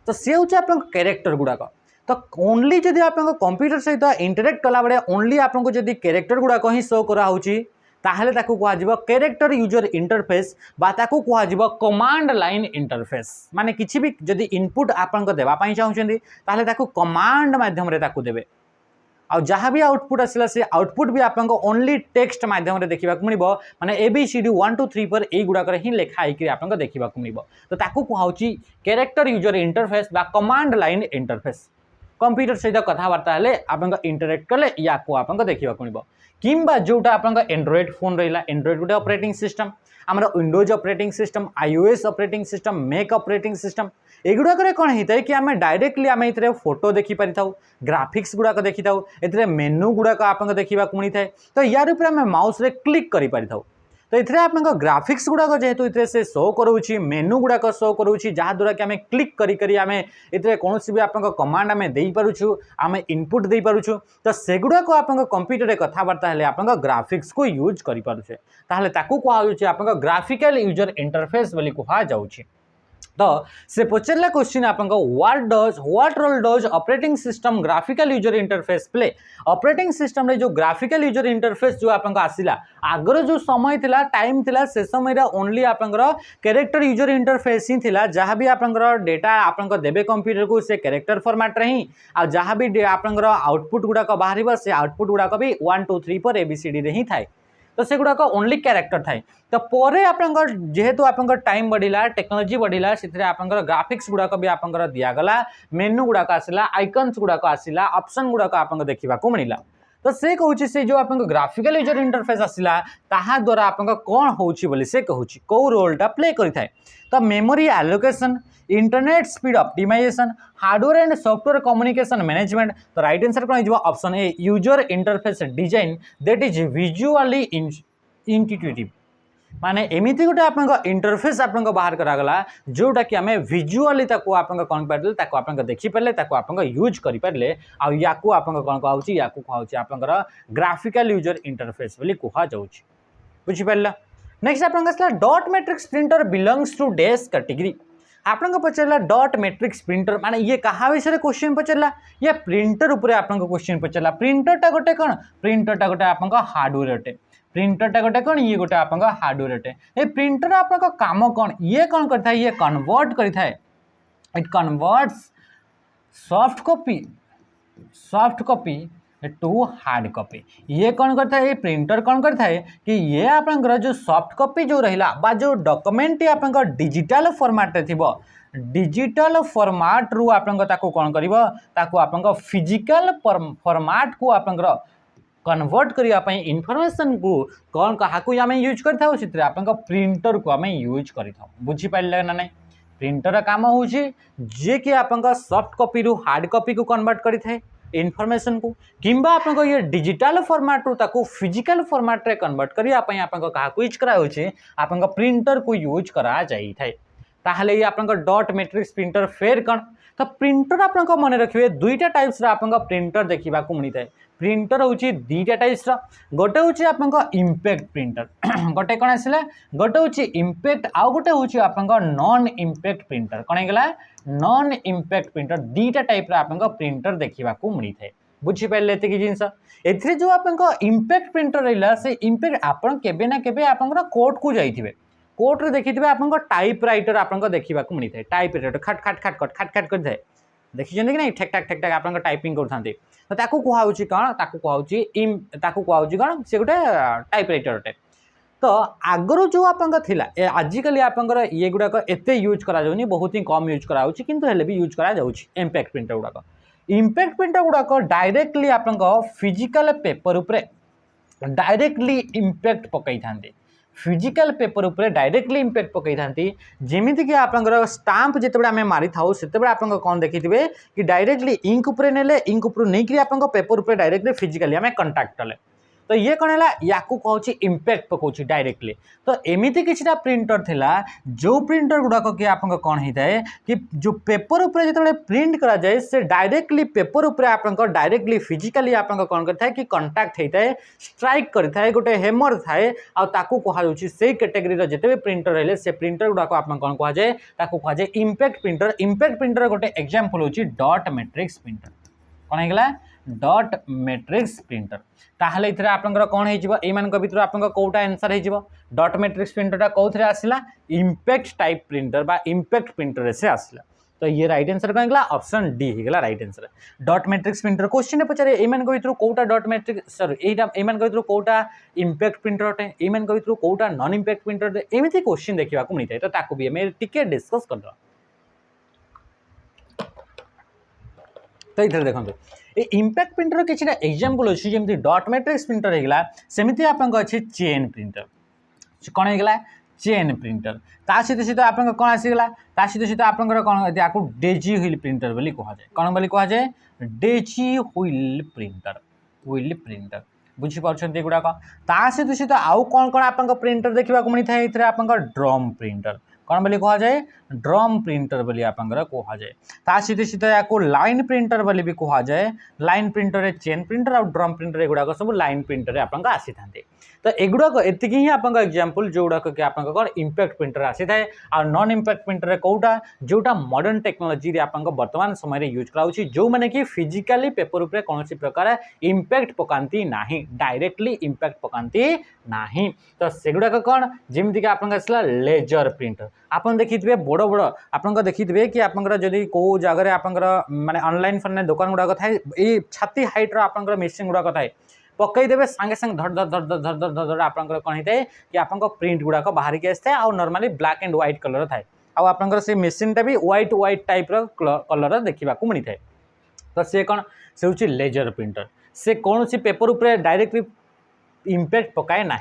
तो सी हूँ आप कैरेक्टर गुड़ाक। तो ओनली जदि आप कंप्यूटर सहित इंटरेक्ट कला बेले ओनली आपको जदि कैरेक्टर गुड़ाक ही शो कराऊँगी ताहले ताकू कह कैरेक्टर यूजर इंटरफेस बा ताकू कह कमांड लाइन इंटरफेस माने किसी भी जदि इनपुट आपन देवाई चाहते ताहले ताकू कमांड माध्यम ताकू देवे और जहाँ भी आउटपुट आसला से आउटपुट भी आपको ओनली टेक्स्ट माध्यम देखा मिल माने ABCD 1 2 3 4 यही गुड़ाक ही लिखाई आपको देखा मिल तो ताकू कहुची कैरेक्टर यूजर इंटरफेस बा कमांड लाइन इंटरफेस। कंप्यूटर सहित कथबार्ता हेले आप इंटरेक्ट कले या आपको देखा मिल किंबा जोटा आप एंड्रॉइड फोन रहा एंड्रॉइड गोटे ऑपरेटिंग सिस्टम आमर Windows operating system iOS operating system Mac operating system एगुड़ाक कौन होता है कि आम डायरेक्टली आम ये फोटो देखिपारि था ग्राफिक्स गुड़ाक देखी था ये मेनू गुड़ाक आप देखा मिलता है तो यार ऊपर आम माउस रे क्लिक कर पारि था तो ये आप ग्राफिक्स गुड़ाक जेहेतु ये से शो करोची मेनू गुड़ाक शो करोची जहाँद्वारा कि आम क्लिक करी आम ये कौन भी आप कमांड आम दे पारुछु आम इनपुट दे पारुछु तो सेगुड़ाक आप कंप्यूटर कथबार्ता हेले आप ग्राफिक्स को यूज कर पारुछे ताहले ताकू कहुचे आप ग्राफिकल यूजर इंटरफेस बोली कहा जाउछि। तो से पचारा क्वेश्चन आपको what role does operating system graphical user interface play. Operating system रे जो ग्राफिकल यूजर इंटरफेस जो आपको आसिला आगर जो समय थिला टाइम थिला से समय ओनली आपंकर कैरेक्टर यूजर इंटरफेस ही थिला जहाँ भी आपंकर डेटा आपंकर देबे कंप्यूटर को से कैरेक्टर फॉर्मेट रे ही आ जहाँ भी आपंकर आउटपुट गुड़ाक बाहर से आउटपुट गुड़ाक भी 1 2 3 4 ABCD रे ही थाए तो से गुड़ाक ओनली कैरेक्टर थाए। तो परे आपंकर जेहेतु आपंकर टाइम बढ़िला टेक्नोलोजी बढ़िला से आपंकर ग्राफिक्स गुड़ाक भी आपंकर दियागला मेनू गुड़ाक आसला आइकन्स गुड़ाक आसला ऑप्शन गुड़ाक आपंकर देखा मिलला तो से कहूँ से जो आप ग्राफिकल यूजर इंटरफेस आसला ताहा द्वारा आप कौन होची बोली से कहूँ कौ रोलटा प्ले करें तो memory allocation internet speed optimization hardware and software communication management तो राइट आंसर कौन हो option A user interface design that is visually intuitive माने एमती गोटे आप इंटरफेस आप बाहर करागला जोटा कि आम विजुअली कौन पारे आप देखिपारे आप यूज करें या कौन कहूँ या कहूँ आप ग्राफिकल यूजर इंटरफेस बोली कह जाऊँगी बुझीपार। नेक्स्ट आप dot matrix printer belongs to dash category आपको पचारा डॉट मैट्रिक्स प्रिंटर माने ये कहा विषय क्वेश्चन पचारा ये प्रिंटर उपरे आपको क्वेश्चन पचारा प्रिंटरटा गोटे कौन प्रिंटरटा गोटे आप हार्डवेयर अटे प्रिंटरटा गोटे कौन ये गोटे आप हार्डवेयर अटे ये प्रिंटर आप काम कौन ये कौन करता है ये कन्वर्ट करता है it converts soft copy to hard copy ये कौन करता है ये प्रिंटर कौन करता है कि ये आपंकर जो सॉफ्ट कॉपी जो रहा बा जो डॉक्यूमेंट आप डिजिटल फॉर्मेट रे थिबो डिजिटल फॉर्मेट रु आपंक कौन कर फिजिकल फॉर्मेट को आपंकर कन्वर्ट करने इनफॉरमेशन को कौन क्या आम यूज करते आप प्रिंटर को आम यूज कर बुझीपारे ना नहीं प्रिंटर काम हूँ जे कि आप सॉफ्ट कॉपी रु हार्ड कॉपी को कन्वर्ट करें इनफॉरमेशन को किंबा आपको ये डिजिटल फॉर्मेट रू ताको फिजिकल फॉर्मेट रे कन्वर्ट करिया आपको क्या यूज कराउछि आपको प्रिंटर को यूज करा जाई थाए ताहले ये आपको डॉट मैट्रिक्स प्रिंटर फेर कौन तो प्रिंटर आपको मन रखिए दुईटा टाइप्स आपको प्रिंटर देखा मिलता है प्रिंटर हूँ दुईटा टाइप्स गोटे हूँ आपको इम्पैक्ट प्रिंटर गोटे कौन आसला गोटे हूँ इम्पैक्ट आउ गोटे हूँ आपको नॉन इम्पैक्ट प्रिंटर कौन होगा नॉन इम्पैक्ट प्रिंटर दुईटा टाइप आपको प्रिंटर देखा मिलता है बुझीपारे ये जिनस ए जो आपको इम्पैक्ट प्रिंटर रहा से इम्पैक्ट आपड़ केबे ना केबे आपंकर कोर्ट को जाइए कोर्ट रे देखिए आपको टाइप राइटर आपको देखा मिलता है टाइप राइटर खट खट खट खट खट खट करते देखी कि नहीं ठेक ठाक ठेक ठाक आप टाइपिंग करते तो ताकू कहूँ कौन ताकू कहूँ कौन से गोटे टाइप राइटर अटे तो आगर जो आपंका आजिकल आपंकर ये गुड़ाक एत यूज करा बहुत ही कम यूज कराऊँ किंतु हेले भी यूज करा इम्पैक्ट प्रिंटर गुड़ाक इम्पैक्ट प्रिंटर गुड़ाक डायरेक्टली आप फिजिकल पेपर उपरे डायरेक्टली इम्पैक्ट पकई था फिजिकल पेपर उपर डायरेक्टली इंपैक्ट पकई थांती जेमिति कि आपनकर स्टाम्प जेतेबे आमे मारि थाउ सेतेबे आपन कोन देखिथिबे कि डायरेक्टली इंक उपर नेले इंक उपर नै कि आपन पेपर उपर डायरेक्टली फिजिकली आमे कांटेक्ट कले तो ये कौन है या कहूँ इंपैक्ट पकाउछि डायरेक्टली तो एमती किछटा प्रिंटर थिला जो प्रिंटर गुड़ाक कि आप कौन होता है कि जो पेपर उपर जो प्रिंट करा जाए से डायरेक्टली पेपर उपर आप डायरेक्टली फिजिकली आप कौन करता कि कंटाक्ट होता है स्ट्राइक करता है गोटे हेमर थाए आउे से कैटेगरी जिते प्रिंटर रहे से प्रिंटर गुड़ाक आप कौन कहुए कहुए इंपैक्ट प्रिंटर गोटे एग्जांपल होची डॉट मैट्रिक्स प्रिंटर कौन होगा डॉट मैट्रिक्स प्रिंटर ताहले इथरे आपनकर कोन हेजिबो ए मान भितर आपनकर कोटा आंसर हेजिबो डॉट मैट्रिक्स प्रिंटरटा कोथरे आसिला इंपैक्ट टाइप प्रिंटर बा इंपैक्ट प्रिंटर से आसिला तो ये राइट आंसर कौन गला ऑप्शन डी हेगला right answer dot matrix printer question पचारे ए मान भितर कोटा डॉट मैट्रिक्स सॉरी एटा ए मान भितर कोटा इंपैक्ट प्रिंटर अटे ए मान भितर कोटा नॉन इंपैक्ट प्रिंटर एमिति क्वेश्चन देखिबा को मिलता है तो ताको भी हम टिके डिस्कस करदो तो इधर देखो ये इंपैक्ट प्रिंटर किसी एग्जांपल अच्छी जमी डॉट मैट्रिक्स प्रिंटर होगा सेमती आप अच्छे चेन प्रिंटर कौन होगा चेन प्रिंटर ता सहित सहित आप कौन आसीगला ता सहित सहित आप कौन या डेजी व्हील प्रिंटर बोली कहुए कौन बोली कहुए डेजी व्हील प्रिंटर बुझीपार गुड़ाक ता सहित सहित आउ कौन कौन आप प्रिंटर देखा मिलता है ये आप ड्रम प्रिंटर कौन बोली कहुए ड्रम प्रिंटर बोली आप कहुए ता सहित सहित या लाइन प्रिंटर बोली भी कहुए लाइन प्रिंटर चेन प्रिंटर और ड्रम प्रिंटर एगुड़ाक सब लाइन प्रिंटर आप आसी था तो एगुड़ाक एति ही आप एग्जांपल जो गुड़ाक कि आप कौन इंपैक्ट प्रिंटर आसी थाए आ नॉन इंपैक्ट प्रिंटर कौटा जोटा मॉडर्न टेक्नोलॉजी आप वर्तमान समय यूज कराउछि जो माने कि फिजिकली पेपर उपर कौन प्रकार इंपैक्ट पकाती ना डायरेक्टली इंपैक्ट पकाती ना तो सेगुड़ाक कौन जमीक आप लेजर प्रिंटर आप देखिए बड़ बड़ आप देखिए कि आप जदि कौ जगह आप माने ऑनलाइन फॉनलाइन दुकान गुड़ाक थाए ये छाती हाइट आप मेसीन गुड़ाक थाए पकईदेवे सांगे सांगे धड़ धड़ धड़ धड़ धड़ धड़ धड़ धड़ आप कौन होता है कि आप प्रिंट गुड़ाक बाहर की आसता है और normally black and white colour थाए आप से मेसीनटा भी व्हाइट व्हाइट टाइप कलर देखा मिलता है तो सी कौन से हूँ लेजर प्रिंटर से कौन सी पेपर उपर डायरेक्टली इंपैक्ट पकाए ना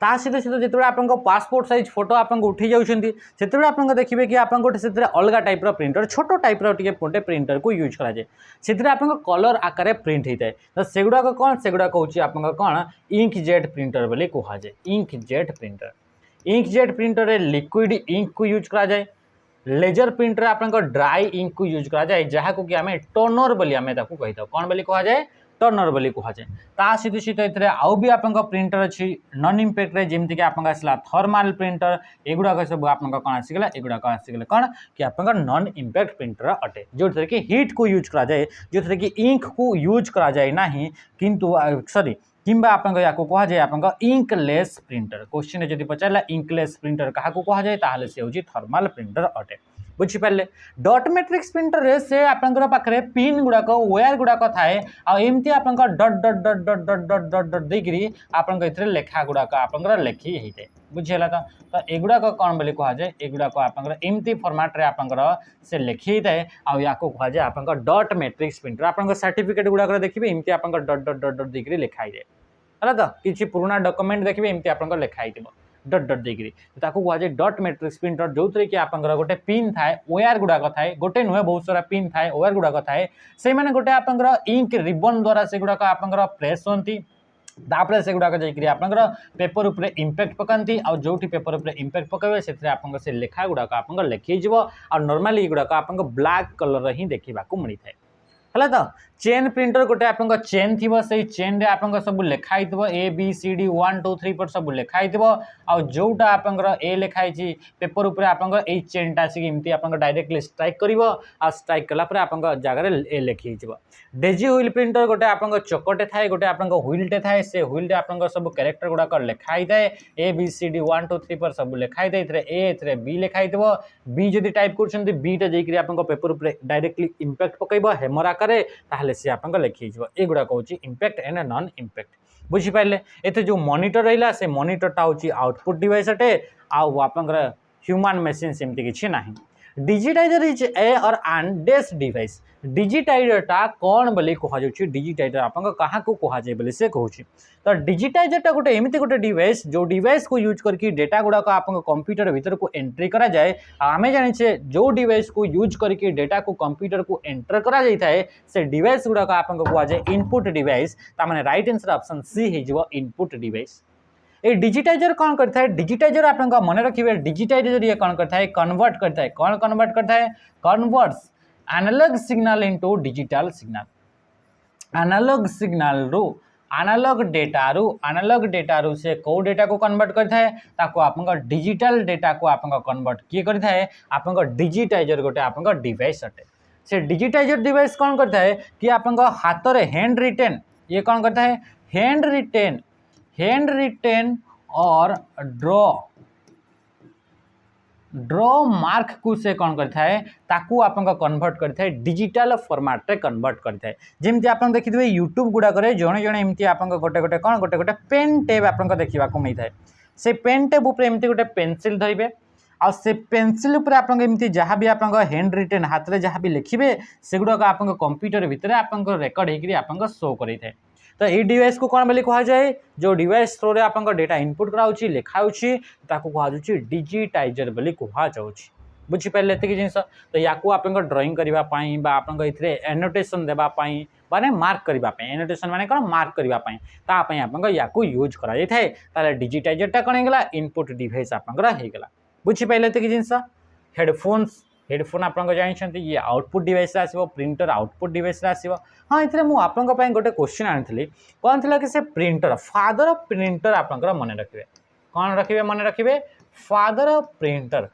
ता सहित सहित जो आप पासपोर्ट साइज फोटो आप उठी जाऊँगी से आप देखिए कि आप अलग टाइप प्रिंटर छोट टाइप गोटे प्रिंटर को यूज कराए से आप कलर आकार प्रिंट होता है तो सेगुड़ाक कौन सेगुड़ाक हूँ आप कौन इंक जेट प्रिंटर बोली कहुए inkjet printer liquid ink को यूज कराए लेजर प्रिंटर आप ड्राई इंक को यूज कराए जहाँ कि आम टोनर बोली आम कही था कौन बोली कहुए टर्नर बोली कहुए ता सहित सहित ये आउ भी आप प्रिंटर अच्छी नॉन इंपैक्ट जमीक आप आसला थर्माल प्रिंटर एगुड़ाक सब आप कौन आसीगला एगुड़ाक आसीगला कौन कि आप नॉन इंपैक्ट प्रिंटर अटे जो थे कि हीट को यूज कराए जो थे कि इंक को यूज कराए ना किंतु सॉरी किंबा आप कहुए आप इंकलेस प्रिंटर क्वेश्चन जब पचारा इंकलेस प्रिंटर क्या कहुए ताहले से हूँ थर्माल प्रिंटर अटे बुझीपारे डॉट मैट्रिक्स प्रिंटर से आप पाखे पिन गुड़ाक वायर गुड़ाक थाए आमती आप डट डट डट डट डट डट डट डट देकरी आप लेखा गुड़ाक आप लेखी होता है बुझीगला तो एगुड़ाक कौन बोली कहुए एगुड़ाक आप एमती फॉर्मेट आप से लिखी था या कहुए आप डॉट मैट्रिक्स प्रिंटर आप सर्टिफिकेट गुड़ाक देखिए एमती आप डट डट डट डट देकरी लिखाई है तो किसी पुराना डॉक्यूमेंट देखिए एमती आप लिखाई डट डट देकरी कहुए डॉट मैट्रिक्स प्रिंटर जो थे कि आप गोटे पिन थाए वायर गुड़ाक थाए गोटे नुहे बहुत सारा पिन थाए वायर गुड़ाक थाए से मैंने गोटे आप इंक रिबन द्वारा से गुड़ाक आप प्रेस होती तापर से गुड़ाक जाकर पेपर उपर इंपैक्ट पकाती और जो पेपर उपर इंपैक्ट पकड़े से लेखा गुड़ाक आप लिखी और नॉर्मली गुड़ाक आप ब्लैक कलर ही देखा मिलता है है तो चेन प्रिंटर गोटे आप चेन थी से चेन रे आप सब लिखाई ए बी सी डी 1 2 3 पर सब लिखाई आ जोटा आप ए लिखाई पेपर उपर आप चेनटा आसिक आप डायरेक्टली स्ट्राइक कर स्ट्राइक कलापर आप जगह ए लिखी डेजी व्हील प्रिंटर गोटे आप चकटे थाए गोटे आप व्हीलटे थाए से व्हीलटे आप सब कैरेक्टर गुड़ाक लिखाई थाए ए बी सी डी 1 2 3 पर सब लिखाई थाए ए बी लिखाई बी जदि टाइप कर बीटा जाकर आप पेपर उपर डायरेक्टली इंपैक्ट पकड़ हेमर आकार से आप लिखी एगुड़ाक हूँ इंपैक्ट एंड नॉन इंपैक्ट बुझीपारे ये जो मॉनिटर रहा से मॉनिटरटा हूँ आउटपुट डिवाइस अटे आप ह्यूमन मेसीन सेमती किसी ना डिजिटाइजर इज ए और एन डैश डिवाइस डिजिटाइजरटा कौन बोली कहुच्छी डिजिटाइजर आप कहाँ को कहुए बोली से कहूँ तो डिजिटाइजरटा गोटे एमती गोटे डिवाइस जो डिवाइस को यूज करके डेटा गुड़ाक आप कंप्यूटर भीतर को एंट्री करा जाए आम जाने जो डिवाइस को यूज करके डेटा को कंप्यूटर को एंटर करा जाए से डिवाइस गुड़ाक आप कहुए इनपुट डिवाइस तार राइट आंसर ऑप्शन सी हो इनपुट डिवाइस। ये डिजिटाइजर कौन करता है डिजिटाइजर आप मन रखिए डिजिटाइजर ये कौन करता है कन्वर्ट करता है कौन कन्वर्ट करता है converts analog signal into digital signal analog data रू से कौ डेटा को कन्वर्ट करता है ताको आप डिजिटल डेटा को आप कन्वर्ट किए करता है आप डिजिटाइजर गोटे आप डिवाइस अटे से डिजिटाइजर डिवाइस कौन करता है कि आप हाथ में हैंड रिटेन ये कौन करता है हैंड रिटेन और ड्रॉ मार्क को से कौन करता है ताकू आप कन्वर्ट करता है डिजिटल फॉर्मेट रे कन्वर्ट करता है जमती आप देखिए यूट्यूब गुड़ाक जड़े जड़े एमती आप गोटे गोटे कौन गोटे गोटे पेन टेप आप देखा मिलता है से पेन टेप उपर एमती गोटे पेनसिल धरवे आ से पेनसिल उपर आप जहाँ भी आप हैंड रिटेन हाथ में जहाँ भी लिखे से गुड़ाक आप कंप्यूटर भितर आप रेकर्ड होकर आप शो करें तो ये डिवाइस को कौन बोली कहुए जो डिवाइस थ्रो आप डेटा इनपुट कराऊँच लिखाऊँगी कहुच्छी डिजिटाइजर बोली कहुच्छी बुझीपारे ये जिन तो या आप ड्रॉइंग करने आप एनोटेशन देवाई माने मार्क करने एनोटेशन माने कौन मार्क करने आप यूज कराए डिजिटाइजरटा कौन होगा इनपुट डिवाइस आपगला बुझीपारे ये जिन हेडफोन आप जानते ये आउटपुट डिवाइस आसो प्रिंटर आउटपुट डिवाइस आसो हाँ ये मुझे गोटे क्वेश्चन आनी कौन थी कि से प्रिंटर फादर ऑफ प्रिंटर आप मन रखिए कौन रखिए मन रखिए फादर ऑफ प्रिंटर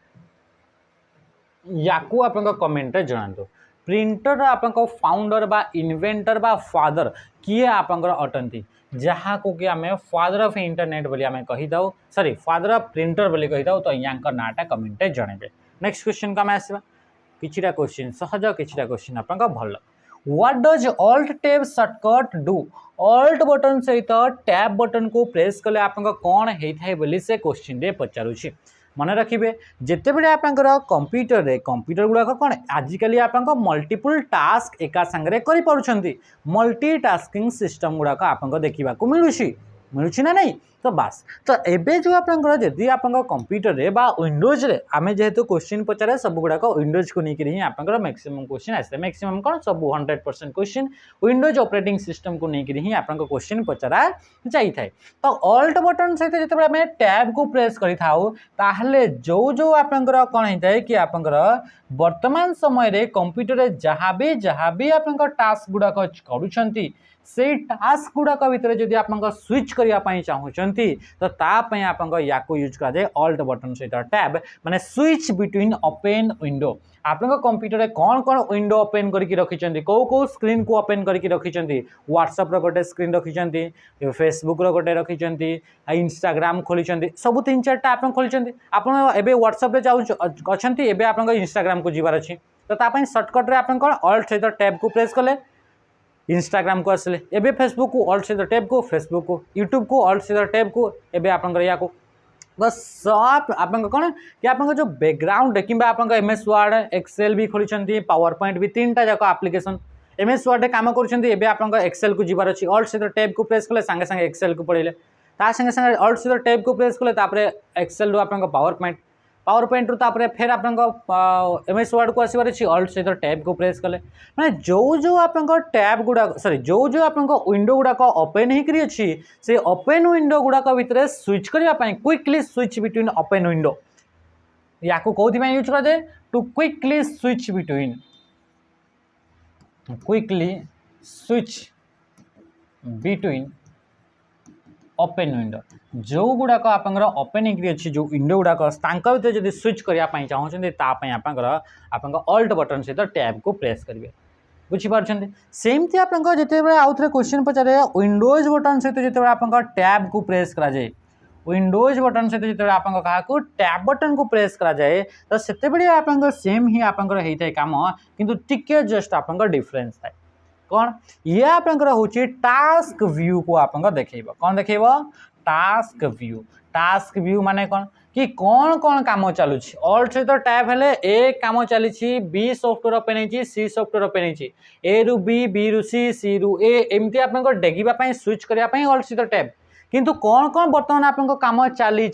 या आप कमेंट जनातु प्रिंटर आप फाउंडर बा इन्वेंटर बा फादर किए आप अटंती जहाँ को कि आम फादर ऑफ इंटरनेट बोली आम कहीदा सॉरी फादर ऑफ प्रिंटर बोली कहीदा तो या नाटा कमेंट जनइबे। नेक्स्ट क्वेश्चन को आम आसवा किछिटा क्वेश्चन सहज किछिटा क्वेश्चन आप भल what does alt tab shortcut do alt button सहित टैब बटन को प्रेस कले आप कौन होता है बोली से क्वेश्चन रे पचारुछि मन रखिए जिते बड़े आप कंप्यूटर गुड़ाक कौन आजिकल आप मल्टीपल टास्क एका सांगे कर मल्टीटास्किंग सिस्टम गुड़ाक आप देखा मिलूँ ना नहीं तो बास तो एबे जो आपदी आप कंप्यूटर रे बा विंडोज रे आमे जेहेतु क्वेश्चन पचारे सब गुड़ाक विंडोज को लेकर ही आप मैक्सिमम क्वेश्चन आसते मैक्सिमम कौन सब 100% क्वेश्चन विंडोज ऑपरेटिंग सिस्टम को लेकर ही आप क्वेश्चन पचरा जाए तो ऑल्ट बटन सहित जो आम टैब को प्रेस करें जो जो आप कौन होता है कि आप वर्तमान समय कंप्यूटर जहाँ भी आप टास्क गुड़ाक करुँच से टास्क गुड़ाक भितर जब आप स्विच करने चाहते तो तापाई आप यूज कराए ऑल्ट बटन सहित टैब माने स्विच बिटवीन ओपन विंडो आप कंप्यूटर कौन कौन विंडो ओपन करके रखिंट कौ कौ स्क्रीन को ओपन करके रखिंट व्हाट्सएप गोटे स्क्रीन रखिंट फेसबुक गोटे रखिंट इंस्टाग्राम खोली सब 3-4टा आप खोली आप व्हाट्सएप अच्छा आप इंस्टाग्राम को जीवार अच्छी तो तापाई सर्टकट आप कौन ऑल्ट सहित टैब को प्रेस कले इंस्टाग्राम को आसले एबे फेसबुक को ऑल्ट सहित टैब को फेसबुक को यूट्यूब को ऑल्ट सहित टैब को एबे आप या को बस सब आप कौन कि आप जो बैकग्राउंड कि आप MS वर्ड एक्सेल भी खोली पावर पॉइंट भी 3टा जाक एप्लिकेशन MS वर्ड काम कर आप एक्सेल को जीवार अच्छी ऑल्ट सहित टैब को प्रेस कले सांगे सांगे एक्सेल को पढ़े सागे सांगे ऑल्ट सहित टैब को प्रेस कले एक्सेल आप पावर पॉइंट रू फिर आप MS वर्ड को आसबार अच्छी ऑल्ट सहित टैब को प्रेस कले मैंने जो आप टैब गुड़ाक सॉरी जो आप विंडो गुड़ाक ओपन होकर अच्छी से ओपन विंडो गुड़ाक भितर स्विच करने quickly switch between open window या कौन यूज कराए to quickly switch between open window जो गुड़ाक आप ओपन अच्छी जो विंडो गुड़ाक भर जब स्विच करने चाहते आप ऑल्ट बटन सहित टैब को प्रेस करेंगे बुझीपार सेमती आप जिते आउ थे क्वेश्चन पचारे विंडोज बटन सहित जो आप टैब को प्रेस कराए विंडोज बटन सहित जो आप टैब बटन को प्रेस कराए तो से आप सेम ही आप काम किंतु टिके जस्ट आप डिफरेन्स थाए कौन ये आप हूँ टास्क व्यू को आप देखेब कौन देखेब टास्क व्यू माने कौन कि कौन कौन काम चलुँ ऑल्ट सहित टैब हेले ए काम चली बी सॉफ्टवेयर ओपन होती सी सॉफ्टवेयर ओपन होती ए रु बी रु सी रु ए एमती आप डेगिबा स्विच करने ऑल्ट सहित टैब किंतु कौन कौन बर्तमान आप काम चली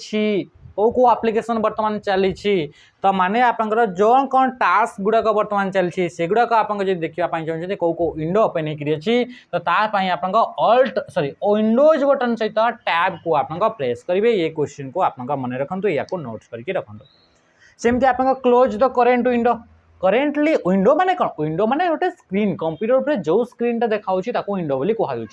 को एप्लिकेशन बर्तमान चली तो माने आपंकर जो कौन टास्क गुड़ाक बर्तमान चलती से गुड़ाक आप देखा चाहते कौ विंडो ओपन होती तो तापाई आप विंडोज बटन सहित टैब को आप प्रेस करेंगे ये क्वेश्चन को आप मन रखु या नोट्स करके रखु सेमती आप close the current window currently window माने कौन विंडो माने गोटे स्क्रीन कंप्यूटर पर जो स्क्रीन टा देखा विंडो बोली कहु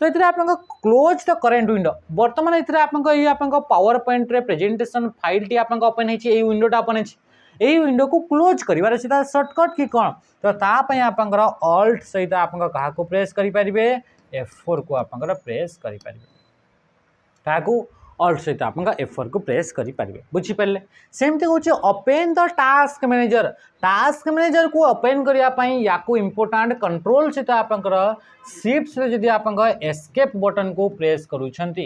तो ये आप क्लोज द करेन्ट विंडो बर्तमान ये आप पावर पॉइंट रे प्रेजेंटेशन फाइल टी आप ओपन होती विंडोटा ओपन होती विंडो को क्लोज कर सर्टकट कि कौन तो तापाई आप ऑल्ट सहित आप प्रेस करेंगे F4 को आप प्रेस करेंगे ऑल्ट सहित आप F4 को प्रेस करेंगे बुझीपारे सेमती हूँ ओपन द टास्क मैनेजर को ओपन करने या इम्पोर्टाट कंट्रोल सहित आप शिफ्ट से जब आप एस्केप बटन को प्रेस करूछंती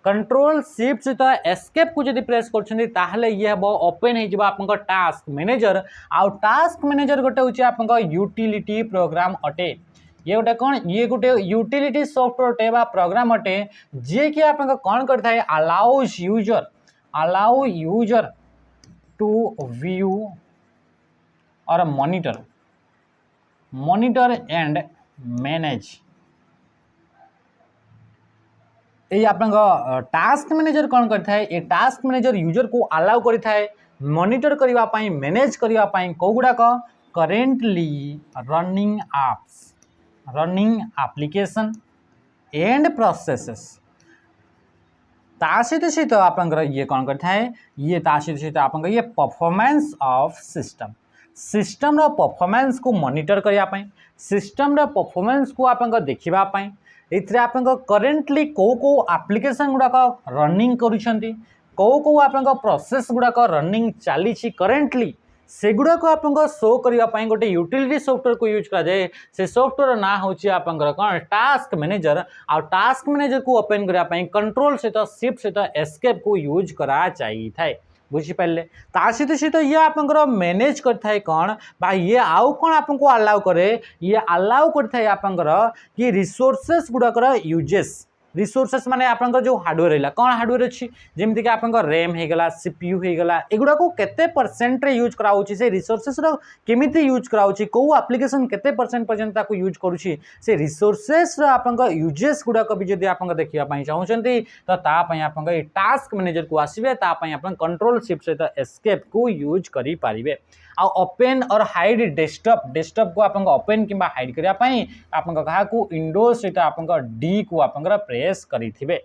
कंट्रोल शिफ्ट सहित एस्केप को जब प्रेस कर ये हम ओपन हो टास्क मैनेजर आउ टास्क मैनेजर गोटे हूँ आप यूटिलिटी प्रोग्राम अटे ये गोटे कौन ये गोटे यूटिलिटी सॉफ्टवेयर अटे बा प्रोग्राम अटे जी कि आप कौन करता है अलाउ यूजर टू व्यू और मॉनिटर एंड मैनेज ये आप टास्क मैनेजर कौन करता है ये टास्क मैनेजर यूजर को अलाउ करता है मॉनिटर करने मैनेज करने कौ गुड़ाक currently running application and processes सहित आप ये कौन करता है ये सहित आप ये परफॉर्मेंस ऑफ सिस्टम परफॉर्मेंस को मॉनिटर करने सिस्टम परफॉर्मेंस को आप देखापी ये आप करेन्टली कौ एप्लिकेशन गुड़ाक रनिंग करुँच कौ आप प्रोसेस गुड़ाक रनिंग चली करेन्टली से गुड़ाक आप शो करने गोटे यूटिलिटी सॉफ्टवेयर को यूज कराए से सॉफ्टवेयर ना हूँ आप कौन टास्क मैनेजर आ टास्क मैनेजर को ओपन करने कंट्रोल सहित शिफ्ट सहित एस्केप को यूज करा चाहिए बुझीपारे सहित ये आप मैनेज करता कौन बा ये आउ कौन आपको अलाउ करे ये अलाउ करता है आप कि रिसोर्सेस गुड़ाकर यूजेस रिसोर्सेस माने आपन जो हार्डवेयर रहा कौन हार्डवेयर अच्छी जमीक आप रैम होगला सीपीयू होगला एगुड़ा को केते परसेंट रे यूज कराउची से रिसोर्सेस केमिति यूज कराउची को एप्लिकेशन केते परसेंट पर्यंत ताको यूज करूची से रिसोर्सेस आपन यूजेस गुड़ा को भी जदि आपन देखिया पई चाहउछंती तो ता पई आपन ए टास्क मैनेजर को आसीबे ता पई आपन कंट्रोल शिफ्ट सहित एस्केप को यूज करि पारिबे आ ओपन और हाइड डेस्कटॉप को आप ओपन कि हाइड करने आप विंडोज सहित आप डी को आप प्रेस करेंगे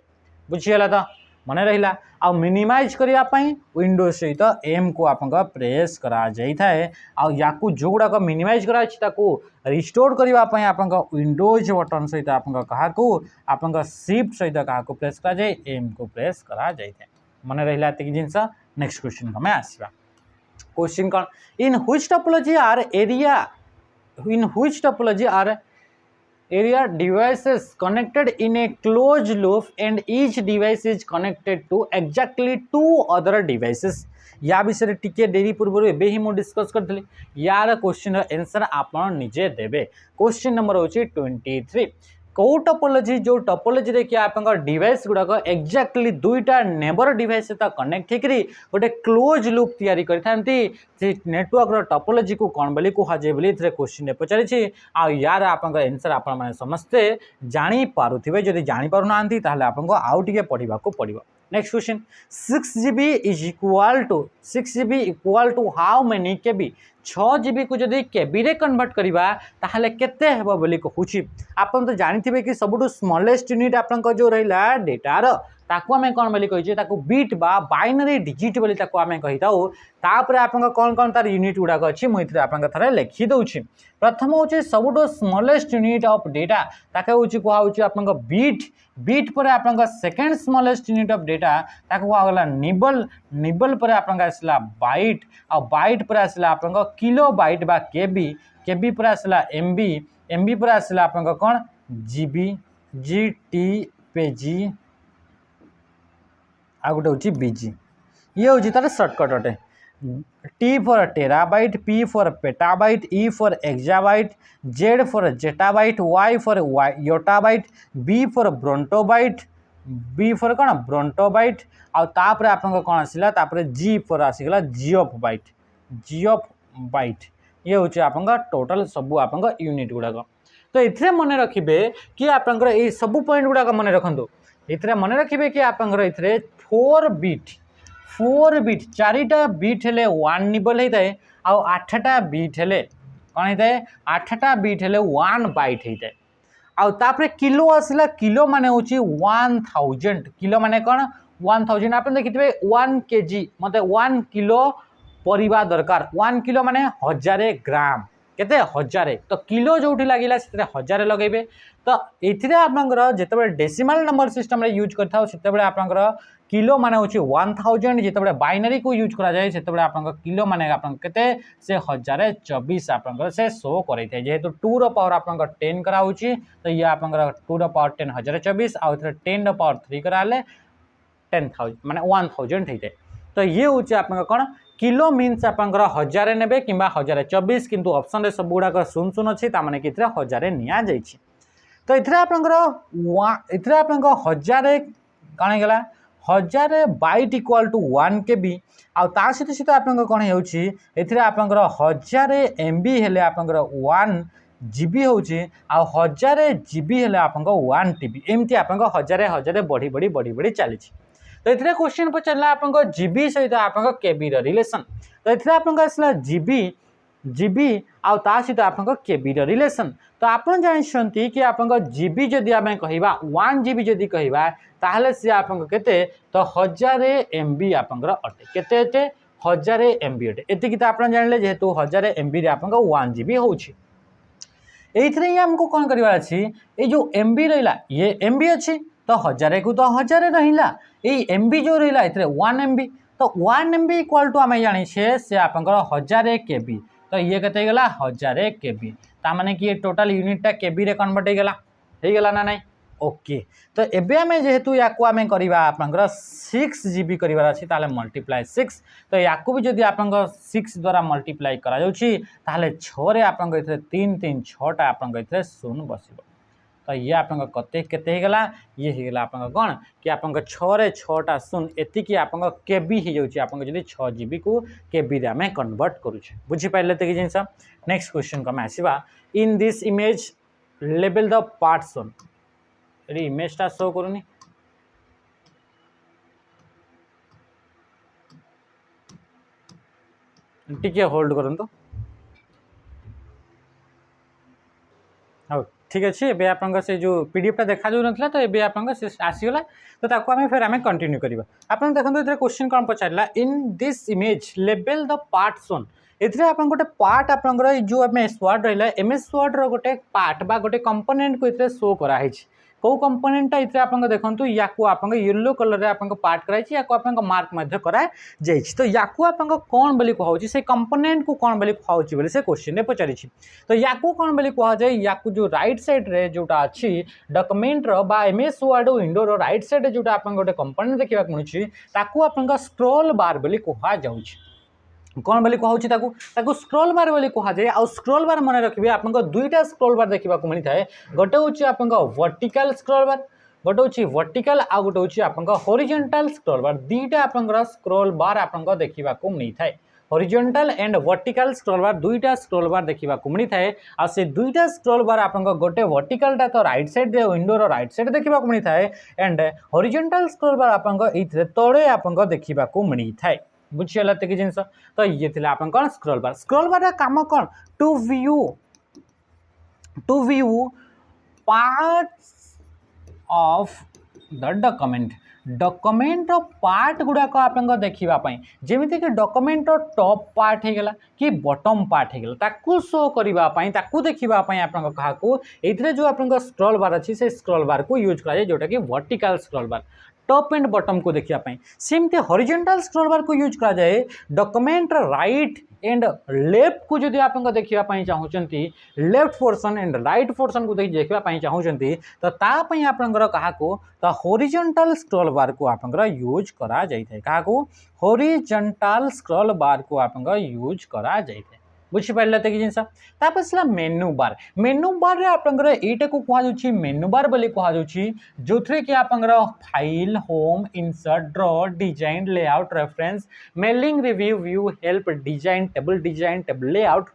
बुझीगला तो मन रहा आ मिनिमाइज करने विंडोज सहित एम को आप प्रेस करा जाए या जो गुड़ाक मिनिमाइज कराको रिस्टोर करने आप विंडोज बटन सहित आप शिफ्ट सहित क्या प्रेस कराए एम को प्रेस करा जाए मन रहा जिनस नेक्स्ट क्वेश्चन को आसवा क्वेश्चन कौन in which topology are area devices connected in a closed loop and each device is connected to exactly two other devices या विषय टिके डेरी पूर्व एबे ही मु डिस्कस करथली यार क्वेश्चन आंसर आपण निजे देबे क्वेश्चन नंबर होची 23 कौ टोपोलॉजी जो टोपोलॉजी रे कि आप डिवाइस गुड़ाक एक्जाक्टली दुईटा नेबर डिवाइस सहित कनेक्ट होकर गोटे क्लोज लूप तैयारी करथांती से नेटवर्क टोपोलॉजी को कौन बोली कहुए बोली क्वेश्चन पचारि यार आप आंसर आप समस्ते जानी पारुथिबे जदि जानी पारु नांती ताहले आपको आउ टिके पढ़िबा को पड़िबो next question 6GB is equal to how many KB 6GB को जदि केबी रे कन्वर्ट करबा ताहले केते हेबो बोली कहूची आपन तो जानिथिबे कि सबुठु स्मॉलेस्ट यूनिट आपन जो रहिला डेटार ताकू आम कौन बोली कही बीट बा बाइनरी डिजिट बोली ताकू आम कही थाउ तापर आप कौन कौन तार यूनिट गुड़ाक अच्छी मुझे आप थे लिखिदे प्रथम हूँ सबुठ स्मॉलेस्ट यूनिट ऑफ डेटा ताके हूँ कहुच्छे आप बीट बीट पर आप second smallest unit of data ताकू कहला निबल निबल पर आप आसला बाइट आ बाइट पर आसला आप किलो बाइट बा केबी केबी पर आसला एमबी एमबी पर आसला आप कौन जीबी जी टी पेजी आ गोटे हूँ बीजी ये हूँ तार सर्टकट अटे T for terabyte P for petabyte E for exabyte Z for zettabyte Y for yottabyte B for brontobyte B for कौन ब्रोंटोबाइट आउे आप कौन आसला जी फॉर आसीगला जियोफ बाइट ये हूँ आप टोटाल सब आप यूनिट गुड़ाक तो ये मन रखिए कि आप सब पॉइंट गुड़ाक मन रखु ये मन रखिए कि आप 4 बीट 4टा बीट हेले 1 निबल होता है आउ 8टा बीट हेले कौन होता है 8टा बीट हेले 1 बाइट होता है आउ तापरे किलो आसला किलो माने होची 1000 किलो माने कौन 1000 आप देखिए 1 केजी मत 1 किलो परिबा दरकार 1 किलो माने 1000 ग्राम केते 1000 तो किलो जो लगे से 1000 लगे तो ये आपंकर जिते डेसिमाल नंबर सिस्टम रे यूज करता से आपंकर किलो माने होची 1000 जिते बाइनरी को यूज करा जाए से किलो माने केते से 1024 आपंकर से शो करते जेहेतु 2 रो पावर आपंकर 10 करा होची तो ये आपंकर 2 रो पावर 10 1024 आउ 10 रो पावर 3 कराले 10,000 माने 1000 होते तो ये हूँ आप कौन किलो मीन्स आपंकर 1000 ने कि 1024 किंतु ऑप्शन रे सब गुड़ाक 0 अच्छी ताने कि 1000 निया जाइछि तो ये आपंकर 1000 कौन होगा 1000 बाइट इक्वाल टू 1 KB आउ ता सहित सहित आप कौन होती आपंकर 1000 MB हेले आपंकर 1 GB होची आ 1000 GB हेले आपंकर 1 TB एमती आपंकर 1000 बढ़ी बढ़ी बढ़ी बढ़ी चली तो ये क्वेश्चन पचारा आप जीबी सहित आप केबी रिलेशन तो ये आप आसला जीबी आउ ता सहित आप केबी रिलेशन तो आप जानते कि आप जीबी जदि आम कह 1 GB जदि कहवा ताहले सी आप केते तो 1000 MB आपंकर अटे केते अटे 1000 MB अटे एति तो आप जानले जेहेतु 1000 MB रे आपंकर 1 GB होची एइथरे हमको कौन करवा अछि ए जो MB रहिला ये MB अछि तो 1000 को तो 1000 रहिला ए MB जो रहिला इतरे 1 MB तो 1 MB इक्वल टू आमे जानि से आपंकर 1000 KB तो ये केते गला 1000 KB ता माने कि ये टोटल यूनिट टा KB रे कन्वर्ट हे गला ना नहीं ओके तो एबे आमे जेहेतु याकू आमे करिवा आपंकर 6 GB करिवार अछि ताले मल्टीप्लाई 6 तो याकू भी जदि आपंकर 6 द्वारा मल्टीप्लाई करा जाउछि ताले 6 रे आपंकर इतरे 3 3 6 टा आपंकर इतरे 0 बसिबो तो ये आपंकर कते केते हे गला ये हे गला आपंकर कोन कि आपंकर 6 रे 6 टा 0 एति कि आपंकर केबी हे जाउछि आपंकर जदि 6 GB को केबी रे आमे कन्वर्ट करू छै बुझि पाइले त कि जिंस नेक्स्ट क्वेश्चन को आसीबा in this image label the parts on ये इमेज टा शो करूनी टिके होल्ड करंतु हाँ ठीक अच्छे एबे आपन से जो पीडीएफ टा देखा जो नथला तो एबे आपन से आसीगला तो ताको आमे फिर आमे कंटिन्यू करबा आपन देखंतु इधर क्वेश्चन कोन पचारला in this image label the parts on एथरे आपन गोटे पार्ट आपन जो एमएस वर्ड रहला एमएस वर्ड रो गोटे पार्ट बा गोटे कंपोनेंट को इधर शो करा है कौ कंपोनेंटा इतने आप देखो या येलो कलर रे आपन पार्ट कराई या मार्क मध्य करा जाइछि तो या कौन बोली कहूँ से कंपोनेंट को कौन बोली कहूँ बोली से क्वेश्चन में पचारि तो या कौन बोली कहुए या जो राइट साइड रे जोटा अच्छी डॉक्यूमेंट रो बा MS word window row right side रे जोटा आपन गोटे कंपोनेंट देखा मिलूँ ताकू आपन स्क्रॉल बार बोली कह जाउछि कौन बोली कहूँ स्क्रॉल बार बोली कहुए आ स्क्रॉल बार मन रखिए आप दुईटा स्क्रॉल बार देखा मिलता है गोटे हूँ आप वर्टिकल स्क्रॉल बार गोटे हूँ वर्टिकल आ गोटे हूँ आप हॉरिजॉन्टल स्क्रॉल बार दुईटा आप स्क्रॉल बार आप देखा मिलता है हॉरिजॉन्टल एंड वर्टिकल स्क्रॉल बार दुईटा स्क्रॉल बार देखा मिलता है आ से दुईटा स्क्रॉल बार आप गोटे वर्टिकलटा तो राइट साइड रे विंडो रो राइट साइड देखा मिलता है एंड हॉरिजॉन्टल स्क्रॉल बार आप तले आप देखा मिलता है बुझीगला कि जिनस तो ये थे आप कौन स्क्रॉल बार काम कौन to view parts of the document part गुड़ाक आप देखापी जमीक कि डॉक्यूमेंट टॉप पार्ट होगा कि बॉटम पार्ट होगा ताकू शो करने ताकू देखापी आप ये जो आप स्क्रॉल बार अच्छी से स्क्रॉल बार को यूज कराए जोटा कि vertical scroll bar top and bottom को देखिया पाई सेमती हॉरिजॉन्टल स्क्रॉल बार को यूज करा जाए डॉक्यूमेंट राइट एंड लेफ्ट को जदि आप देखा चाहते left portion and right portion को देखा चाहते तो तापाई आपंकर क्या तो हॉरिजॉन्टल स्क्रॉल बार को आप यूज करा जाए क्या हॉरिजॉन्टल स्क्रॉल बार को आप यूज करा जाए बुझीपारे तो कि जिन तापर मेनू बार आपंकर यहीटा को कहुच्छी मेनू बार बोली कहुच्छी जो थे कि आप file home insert draw design layout reference mailing review view help design table layout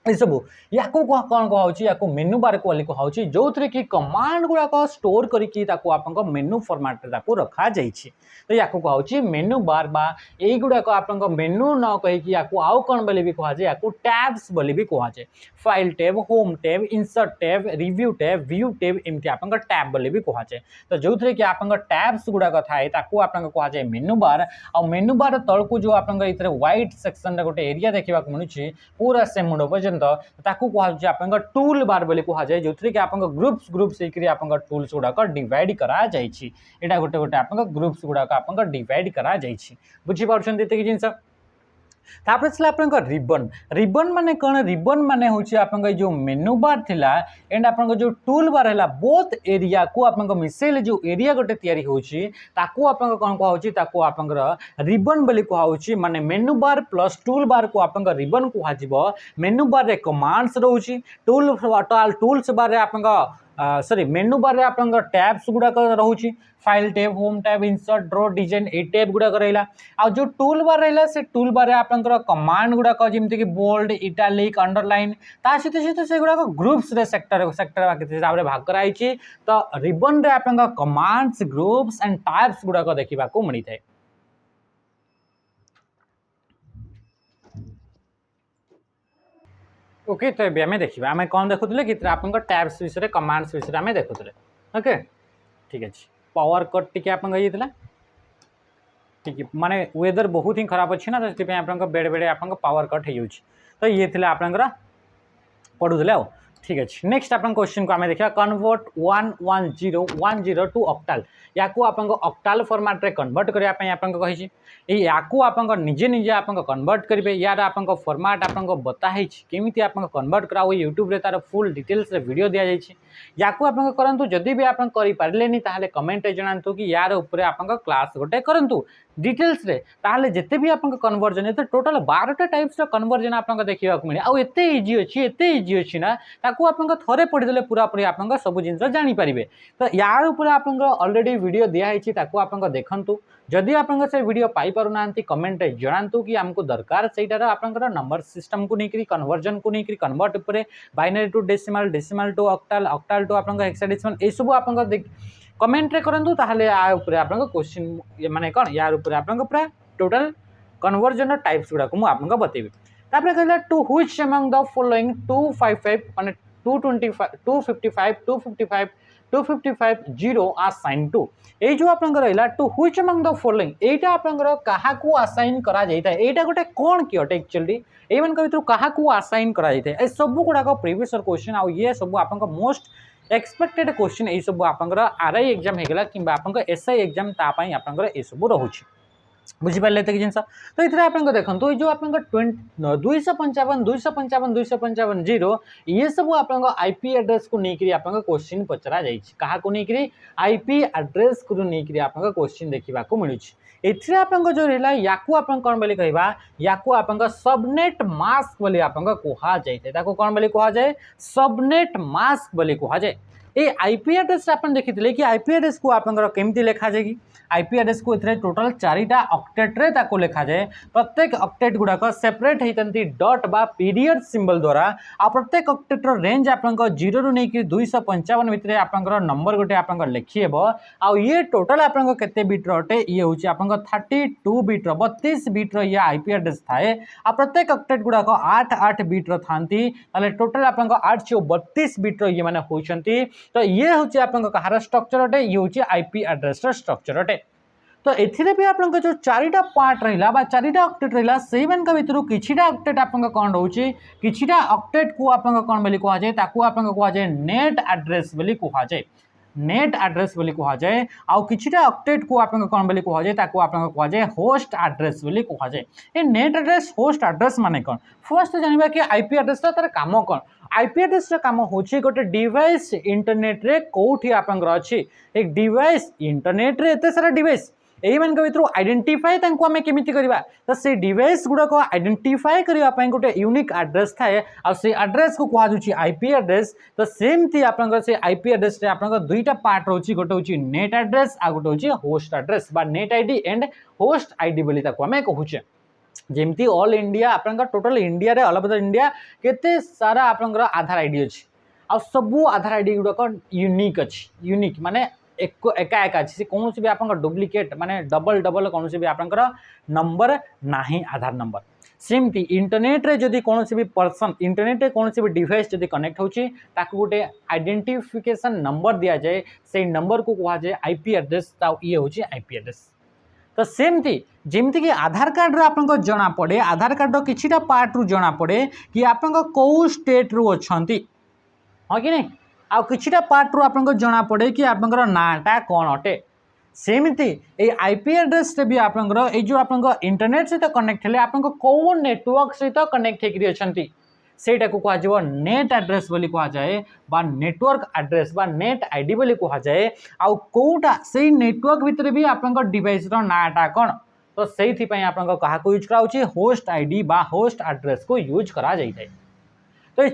ये सब या कौन कहुच्छी या मेनू बार को कहुच्छी जो थे कि कमांड गुड़ाक स्टोर करके मेनू फॉर्मेट रखा जाइए तो या कहुच्छी मेनू बार बा गुड़ाक आप मेनू न कहीकि आउ कौन बोली भी कहुए या टैब्स बोली भी कहुए file tab home tab insert tab review tab view tab एमती आप टैब बोली भी कहुए तो जो थे कि आप टैब्स गुड़ाक थाए कहुए मेनू बार आ मेनू बार तल को जो आप व्हाइट सेक्शन गोटे एरिया देखा मिलूँ पूरा से मुंड पर्यंत कहुच्छे टूल बार बोली कहुए जो थे कि आप ग्रुप्स आप टूल्स गुड़ाक डिवाइड करा जाइए यहाँ गोटे गोटे आप ग्रुप्स गुड़ाक आप डिवाइड करा जाइए बुझीपार्छन्ति एतिक जिनस तापर आप रिबन माने कौन रिबन माने हूँ आप जो मेनू बार थिला एंड आप जो टूल बार है बोथ एरिया को आप मिसेल जो एरिया गोटे तैयारी होची ताकू आप कौन कहुच्छी ताकू आप रिबन बोली कहुच्छी माने मेनू बार प्लस टूल बार को आप रिबन कह मेनू बार रे कमांड्स रोची टूल्स बार आप सॉरी मेनू बार रे आप टैब्स गुड़ाक रोची file tab home tab insert draw design ए टैब गुड़ाक रहा आ जो टूल बार रहा से टूल बार आप कमांड गुड़ाक जमीक कि बोल्ड इटालिक अंडरलाइन ता सहित से गुड़ाक ग्रुप्स रे सेक्टर हिसाब से भाग कराई तो रिबन रे आप कमांड्स ग्रुप्स एंड टैब्स गुड़ाक देखा मिलता है ओके तो ये आम देखा आम कौन देखुले कि आप टैब्स विषय कमांड्स विषय आम देखुले ओके ठीक अच्छे पावर कट टी आप ठीक माने वेदर बहुत ही खराब अच्छी ना तो आप बेड़े बेड़े आप पावर कट हो तो ये थे आप पढ़ुले आ ठीक अच्छे नेक्स्ट आप क्वेश्चन को आम देखा कन्वर्ट 11010 टू ऑक्टाल या आप ऑक्टाल फॉर्मेट रे कन्वर्ट करने कही या निजे निजे आप कन्वर्ट करेंगे यार आप फॉर्मेट आप बताई केमी आप कन्वर्ट करा यूट्यूब रे तार फुल डिटेल्स रे वीडियो दि जाइए या आप करूँ जदि भी आप करें ताहले कमेंट जनातु कि यार ऊपर आप क्लास गोटे करूँ डिटेल्स रे ताहले जिते भी आप कन्वर्जन ये टोटल 12टा टाइप्स कन्वर्जन आप देखा मिले आउ एत इजी अच्छी ना ताकू आप थे पढ़ीदे पूरा पूरी आप सब जिन जानीपारे तो यार ऊपर आप ऑलरेडी वीडियो दिखाई आप देखूँ जदि आप से वीडियो पाई पारु ना कमेंट जनातु कि आमको दरकार सेटार आप नंबर सिस्टम को लेकर कन्वर्जन को लेकर कन्वर्ट उपर binary to decimal decimal to octal octal to आप हेक्साडेसिमल ये सब आप कमेंट रे करंतु ताहले आ ऊपर आप क्वेश्चन माने कौन यार ऊपर आप पूरा टोटल कन्वर्जन टाइप्स गुड़ा को आपको बतेबी तापर कहला to which among the following 255 माने 225 255 255 255 0 असाइन टू ये जो आप रहा to which among the following एटा आप क्या असाइन करा जाता है एटा गोटे कौन कि अटे एक्चुअली ये भर क्या असाइन करा जाता है सब गुड़ाक प्रीवियस क्वेश्चन आ ये सब आप मोस्ट एक्सपेक्टेड क्वेश्चन ये सब आप आरआई एग्जाम होगा कि आप एसआई एग्जाम तापाई आप सब रोचे बुझीपारे तो जिन तो ये आप देखो जो आप 255 255 255 0 ये सब आप आईपी एड्रेस को लेकर आप क्वेश्चन पचरा क्या लेकर आईपी एड्रेस को लेकर आप क्वेश्चन देखा मिलूँ एथि आप जो रहा या कौन बोली कहवा या आप सबनेट मास्क बोली आप कहुए कौन बोली कहुए सबनेट मास्क बोली कहुए ये आईपी एड्रेस आप देखी कि आईपी एड्रेस को आप केमती लिखा जाए आईपी एड्रेस को टोटल 4टा ऑक्टेट रे ताको लिखा जाए प्रत्येक ऑक्टेट गुड़ाक सेपरेट होती डॉट बा पीरियड सिंबल द्वारा आ प्रत्येक ऑक्टेट रेंज आप 0 रु नहीं 255 भितर आप नंबर गोटे आप लिखिब आ ये टोटल आप बिट्र अटे ये हूँ आप 32 बिट्र 32 बिट्र ये आईपी एड्रेस थाए आ प्रत्येक ऑक्टेट गुड़ाक 8 बिट्र था टोटल आप 8 32 बिट्र ये मैंने होती तो ये हूँ आप कहार स्ट्रक्चर अटे ये हूँ आईपी एड्रेस स्ट्रक्चर अटे तो एथिरे भी आप जो 4टा पार्ट रहा 4टा ऑक्टेट रहा से भितर किछिटा ऑक्टेट आप कौन रोचे किछिटा ऑक्टेट को आप कौन बोली कहुए ताकू आप कहुए नेट एड्रेस बोली कहुए नेट एड्रेस बोली कह जाए आउ किछिटा ऑक्टेट को आपन कोन बोली कह जाए ताको आपन कह जाए होस्ट एड्रेस बोली कह जाए। ए नेट एड्रेस होस्ट एड्रेस माने कोन फर्स्ट जानिबा कि आईपी एड्रेस तार काम कोन। आईपी एड्रेस काम होची गोटे डिवाइस इंटरनेट रे कोठी आपन अछि एक डिवाइस इंटरनेट रे एते सारा डिवाइस यही मान भर आइडेंटिफाई आम केमी करवा तो से डिवाइस गुड़ाक आइडेंटिफाई करने गोटे यूनिक एड्रेस थाए आ से एड्रेस को कहुच्छी आईपी एड्रेस। तो सेमती आप आईपी एड्रेस आप दुईटा पार्ट रोचे गोटे हूँ नेट एड्रेस आ गोटे हूँ होस्ट एड्रेस बा net ID and host ID बोली आम कहूचे। जमती ऑल इंडिया आप टोटल इंडिया रे ऑल ओवर द इंडिया केते सारा आपनकर आधार आईडी अच्छी आ सबू आधार आईडी गुड़ाक यूनिक अच्छी यूनिक माने एका एका अच्छी कौन भी आप डुप्लिकेट माने डबल डबल कौन भी आप नंबर नाही आधार नंबर। सेमती इंटरनेट रे जदि कौन भी पर्सन इंटरनेट रे कौन भी डिवाइस जदि कनेक्ट होची ताकू गोटे आइडेंटिफिकेशन नंबर दिया जाए से नंबर को कहा जाए आईपी एड्रेस ये होची आईपी एड्रेस। तो सेमती जमती कि आधार कार्ड रे आपन को जना पड़े आधार कार्ड रो किछिटा पार्ट रु जना पड़े कि आपन को कोउ स्टेट रु अछंती हां कि नहीं आ किछिटा पार्ट रु आपन को जना पड़े कि आपनकर नाटा कौन अटे। सेमती ये आईपी एड्रेस रे भी आपनकर ए जो आपन इंटरनेट सहित कनेक्ट हेले आपन को को नेटवर्क सहित कनेक्ट हेकरी अछंती सेटा को कहा जाय नेट एड्रेस बोली कहा जाए बा नेटवर्क एड्रेस बा नेट आईडी बोली कहा जाए आ कोटा सेही नेटवर्क भितर भी आपन डिवाइस रो नाटा कौन तो सेही पई आपन कहा को यूज कराउची होस्ट आईडी बा होस्ट एड्रेस को यूज करा जाय थाए। तो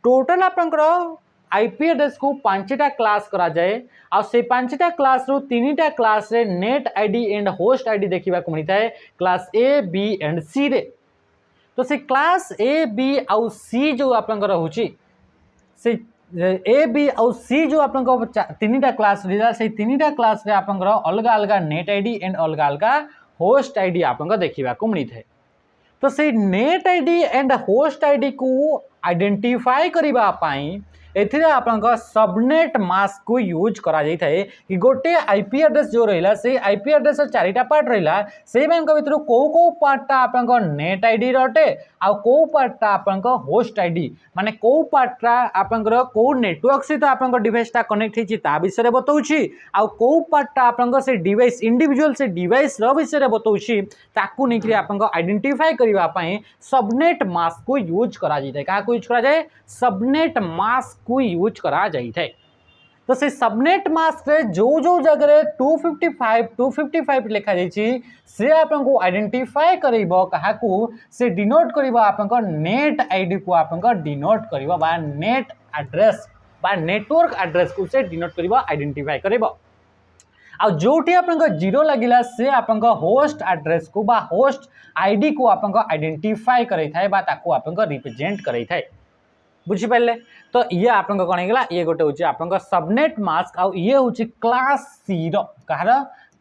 टोटल आपन आईपी एड्रेस को 5टा क्लास करा जाए आ से 5टा क्लास रो 3टा क्लास रे net ID and host ID देखिबा को मिलता है क्लास ए बी एंड सी रे। तो से क्लास ए बी आउ सी जो आपनकर होची से ए बी आउ सी जो आपनकर 3टा क्लास रिला से 3टा क्लास रे आपनकर अलगा अलगा नेट आईडी एंड अलगा अलगा होस्ट आईडी आपनकर देखिबा को मिलता है। तो से net ID and host ID को आइडेंटिफाई करबा पाई एथिरे आपनका सबनेट मास्क को यूज करा जाई थाए कि गोटे आईपी एड्रेस जो रहिला से आईपी एड्रेस चारिटा पार्ट रहिला से बैंक भितर को पार्टटा आपनका नेट आईडी रटे आ को पार्टटा आपनका होस्ट आईडी माने को पार्टटा आपनकर को नेटवर्क सहित आपनका डिवाइसटा कनेक्ट हिची ता विषय बताउची आ को पार्टटा आपनका से डिवाइस इंडिविजुअल से डिवाइस रो विषय बताउची ताकू नेकरी आपनका आइडेंटिफाई करबा पई सबनेट मास्क को यूज करा जाई थाए। का को यूज करा जाए सबनेट मास्क को यूज करा जाई थाए। तो से सबनेट मास्क रे जो जो जगह 255 लिखा जाइए से आपन को आइडेंटिफाई करिबो कहा को से डिनोट करिबो आपन को नेट आईडी को आपन को डिनोट करिबो बा नेट एड्रेस बा नेटवर्क एड्रेस को से डिनोट करिबो आइडेंटिफाई करिबो आ जोटी आपन को जीरो लगिला से आपन को होस्ट एड्रेस को बा होस्ट आईडी को आपन को आइडेंटिफाई करै थाए बा ताको आपन को रिप्रेजेंट करै थाए। बुझी पारे तो ये आपन को कौन है ये गोटे हूँ आपन सबनेट मास्क आ ये हूँ क्लास सी कार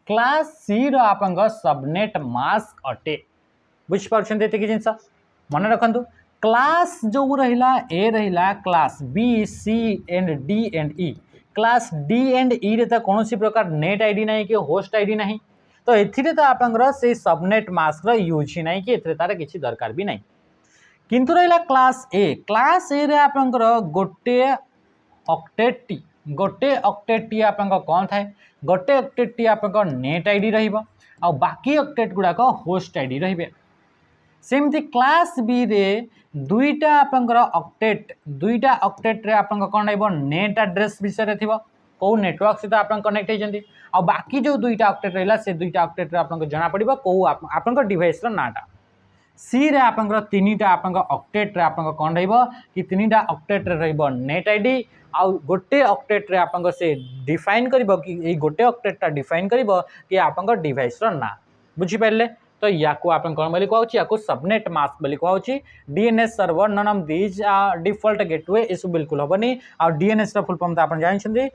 क्लास सी आपन सबनेट मास्क अटे। बुझीपार जिनस मन रखु क्लास जो रहा ए रहा class B C and D and E class D and E रे तो कौन प्रकार नेट आईडी ना कि होस्ट आईडी ना तो एथिरे तो आपन से सबनेट मास्क यूज ही ना कि तार किसी दरकार भी नहीं किंतु रहा क्लास ए रे आपनकर गोटे ऑक्टेट टी आपन कौन थाए गोटे ऑक्टेट टी आपन नेट आईडी रहिबो आ बाकी ऑक्टेट गुड़ाक होस्ट आईडी रहिबे। सेमती क्लास बी रे दुईटा आपनकर ऑक्टेट रे आपन कौन रहिबो नेट एड्रेस विषय रे थिबो को नेटवर्क सहित आपन कनेक्ट होइजंती आ बाकी जो दुईटा ऑक्टेट रहिला से दुईटा ऑक्टेट रे आपन जना पड़िबो को आपन डिवाइस रो नाटा। सी रे आपनकर 3टा आपनकर ऑक्टेट रे आपनकर कौन रहिबो कि 3टा ऑक्टेट रे रहिबो नेट आईडी आ गोटे ऑक्टेट रे आपनकर से डिफाइन करिबो कि ए गोटे ऑक्टेट टा डिफाइन करिबो कि आपनकर डिवाइस रो ना। बुझी पारले तो याको आपन कौन बोली कहउची याको सबनेट मास्क बोली कहउची। DNS server none of these default gateway इस बिल्कुल होबनी आ डीएनएस रा फुल फॉर्म तो आपन जानि छथि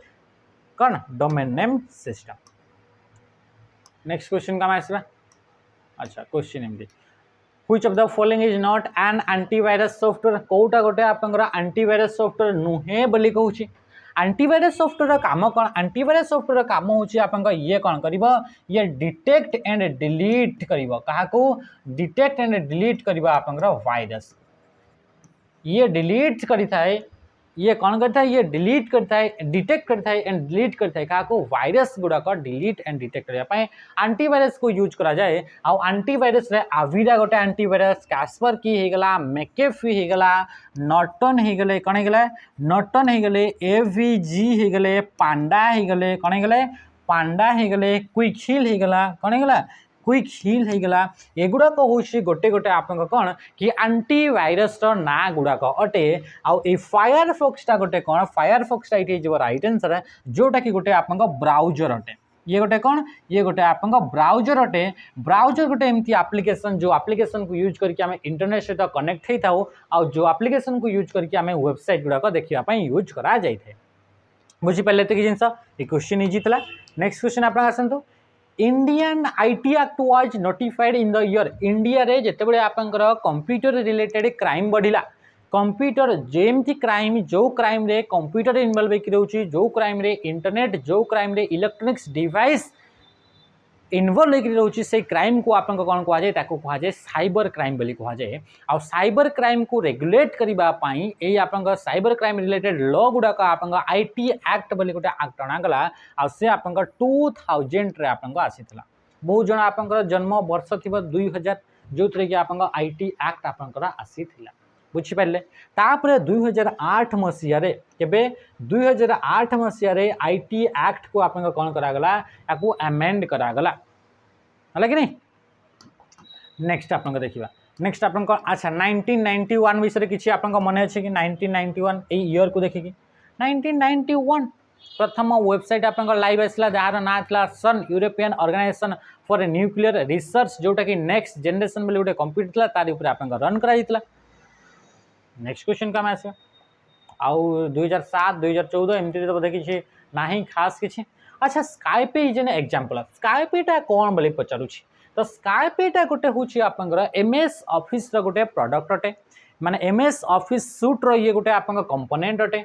कोन domain name system. Next question का आसबा अच्छा क्वेश्चन एमदी Which of the following is not an antivirus software कोटा गोटे आपनकर antivirus software नुहे बोली कहूची। antivirus software काम कौन antivirus software काम होची आपनका ये कौन करिबो ये डिटेक्ट एंड डिलीट करिबो कहा को डिटेक्ट एंड डिलीट करिबो आपनकर वायरस ये डिलीट करि थाए ये कौन करता है, ये डिलीट करता है, डिटेक्ट करता है एंड डिलीट करता है क्या वायरस गुड़ाक डिलीट एंड डिटेक्ट करने आंटीवायरस को यूज करा जाए। आउ आंटीवायरस रे आविरा गोटे आंटीवायरस, कास्पर की होगला, मैकेफी होगला, नॉर्टन होगले, कौन होगला नॉर्टन होगले, एवीजी होगले, पांडा होगले, कौन होगले पांडा होगले, क्विक हिल होगला, कौन होगला क्विक हिल होगला। एगुड़ाक हूँ गोटे गोटे आप कौन कि आंटीवायरस ना गुड़ाक अटे। आउ फायरफॉक्सटा गोटे कौन, फायरफॉक्सटा ये राइट आंसर जोटा कि गोटे आप ब्राउजर अटे। ये गोटे कौन, ये गोटे आप ब्राउजर अटे। ब्राउजर गोटे एमती एप्लिकेशन जो एप्लिकेशन को यूज करके आम इंटरनेट सहित कनेक्ट होता हो, आउ जो एप्लिकेशन को यूज करके आम वेबसाइट गुड़ाक देखापी यूज करा जाए। बुझीपारे ये जिनस ये क्वेश्चन इजी था। नेक्स्ट क्वेश्चन आप आसतु। Indian IT act was notified in the year, India रे जितेबाला आपंकर कंप्यूटर रिलेटेड क्राइम बढ़िला, कंप्यूटर जेमती क्राइम जो क्राइम रे कंप्यूटर इनवॉल्व होकर रोची, जो क्राइम रे इंटरनेट, जो क्राइम रे इलेक्ट्रॉनिक्स डिवाइस इनवॉल्व होकर रोची, से क्राइम को आप कौन कहुए कहुए साइबर क्राइम बोली कहुए। आ साइबर क्राइम को रेगुलेट करने ये आप साइबर क्राइम रिलेटेड लॉ गुड़ाक आप आईटी एक्ट बोली गोटे एक्ट अणागला। आ से आप 2000 रे आप आसीला। बहुत जन आप जन्म वर्ष थी 2000 जो थे कि आप आईटी एक्ट आपंकर आसीला। बुझीपारे तापर 2008 मसीह केबे 2008 मसीह आईटी एक्ट को आप कौन करागला आपको अमेंड करागला है कि नहीं। नेक्स्ट आप देखा, नेक्स्ट आप अच्छा 1991 विषय किसी आप मन अच्छे कि 1991 ये ईयर को देखिए 1991 प्रथम वेबसाइट आप लाइव आसला जार ना था CERN European organization for nuclear research जोटा कि नेक्स्ट जनरेशन बोले गोटे कंप्यूटर था तार ऊपर आप रन कराइला। नेक्स्ट क्वेश्चन का आस आउ 2007 2014 एमती तो बोधे किसी ना खास किसी। अच्छा स्काइपे जेन एग्जांपल स्काइपेटा कौन बोले पचारूँ तो स्काइपेटा गोटे हूँ आप एमएस ऑफिस गोटे प्रोडक्ट अटे, माने एमएस ऑफिस सूट रो ये गोटे आप कंपोनेंट अटे।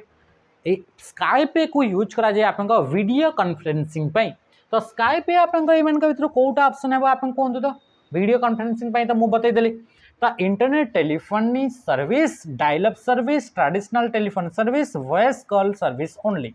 स्काइपे को यूज करा जाए आप वीडियो कॉन्फ्रेंसिंग पे। तो स्काइपे आप भर कौटा ऑप्शन है आप कहतु तो वीडियो कॉन्फ्रेंसिंग पे तो मुझे बतईदेली। तो internet telephony service, dial-up service, traditional telephone service, voice call service only.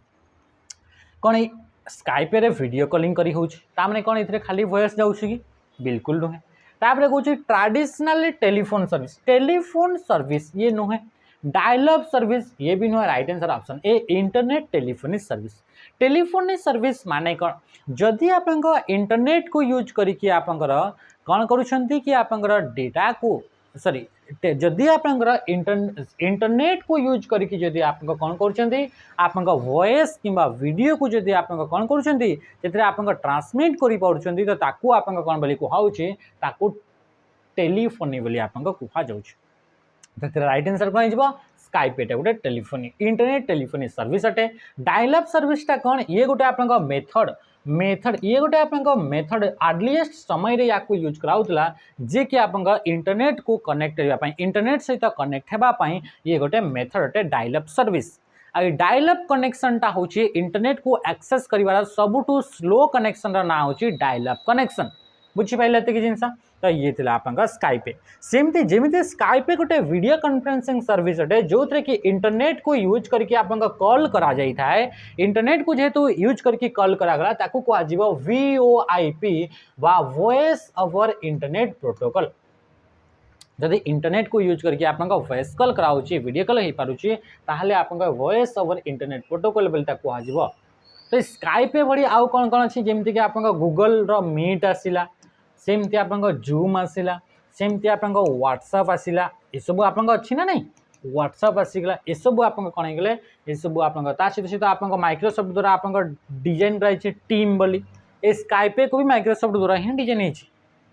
कौन स्काइपे रे वीडियो कॉलिंग करी होउछ तामने कौन इथरे खाली वॉइस जाउछ कि बिल्कुल नुहे। तापरे कहूँ traditional telephone service, telephone service ये नुहे। डायलअप सर्विस ये भी नुहे, right answer option A internet telephony service. Telephony service माने कौन जदि आप इंटरनेट को यूज करके आप कौन करुछंती कि आप डेटा को सॉरी जदि आप इंटरनेट को यूज करके जदि आप कौन करुछंती आप वॉइस किंबा वीडियो को जदि आप कौन करुछंती जेतरे आप ट्रांसमिट करि पाउछंती तो ताकू आप कौन बोली कुहाउछि ताकू टेलीफोनी बोली आप कुहा जाउछि। तो राइट आंसर कौन हो स्काइपेटा गोटे टेलीफोनी इंटरनेट टेलीफोनी सर्विस अटे। डायलअप सर्विसटा कौन ये गोटे आप मेथड ये गोटे आप मेथड आर्लीएस्ट समय रे याकू यूज कराउतला जे कि आप इंटरनेट को कनेक्ट करबा इंटरनेट सहित कनेक्ट हेबापी ये गोटे मेथड अटे डायलअप सर्विस। आ डायलअप कनेक्शनटा हूँ इंटरनेट को एक्सेस कर सबुठू स्लो कनेक्शन ना हूँ डायलअप कनेक्शन। बुझीपारे ये जिनस तो ये थी आप स्काइपे। सेमती जमी स्काइपे गोटे वीडियो कॉन्फ्रेंसिंग सर्विस अटे जो थे कि इंटरनेट को यूज करके आप कॉल करा जाता है। इंटरनेट को जेहेतु यूज करके कॉल करागला ताकू कह VoIP बा वॉइस ओवर इंटरनेट प्रोटोकॉल। जदि इंटरनेट को यूज करके आप वॉइस कॉल कराऊँगी वीडियो कॉल हो पारुछि ताहले आप वॉइस ओवर इंटरनेट प्रोटोकॉल बोली कह। तो स्काइपे भली आउ कौन कौन अच्छी जमीक कि आप गूगल मीट आसला, सेमती आप जूम आसला, सेमती आप व्हाट्सएप आसला, ये सब आप अच्छी ना नहीं व्हाट्सएप आसीगला ये सब आप कौन होगले ये सब आप सहित आप माइक्रोसॉफ्ट द्वारा आप डिजाइन रही टीम बोली ए स्काइपे को भी माइक्रोसॉफ्ट द्वारा ही डिजाइन है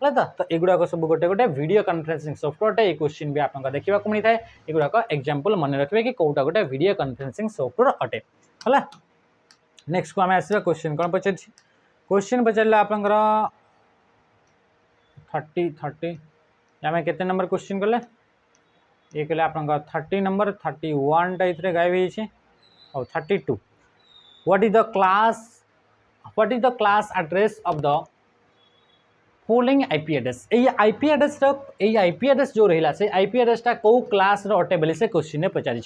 तो युवाक सब गोटे गोटे वीडियो कॉन्फ्रेंसिंग सॉफ्टवेयर ये क्वेश्चन भी आप देखा मिलता है। युवाक एग्जांपल मन रखिए कि कौटा गोटे वीडियो कॉन्फ्रेंसिंग सॉफ्टवेयर अटे है। नेक्स्ट को आम आसा क्वेश्चन कौन पचार क्वेश्चन पचारे आप 30 आम के नंबर क्वेश्चन कले ये कले आप 30 नंबर 31 टा इथरे गायब हो 32 what is the class address of the following IP address. ये आईपी एड्रेस जो रहा से आईपी एड्रेसटा कौ क्लास अटे बोली से क्वेश्चन पचारि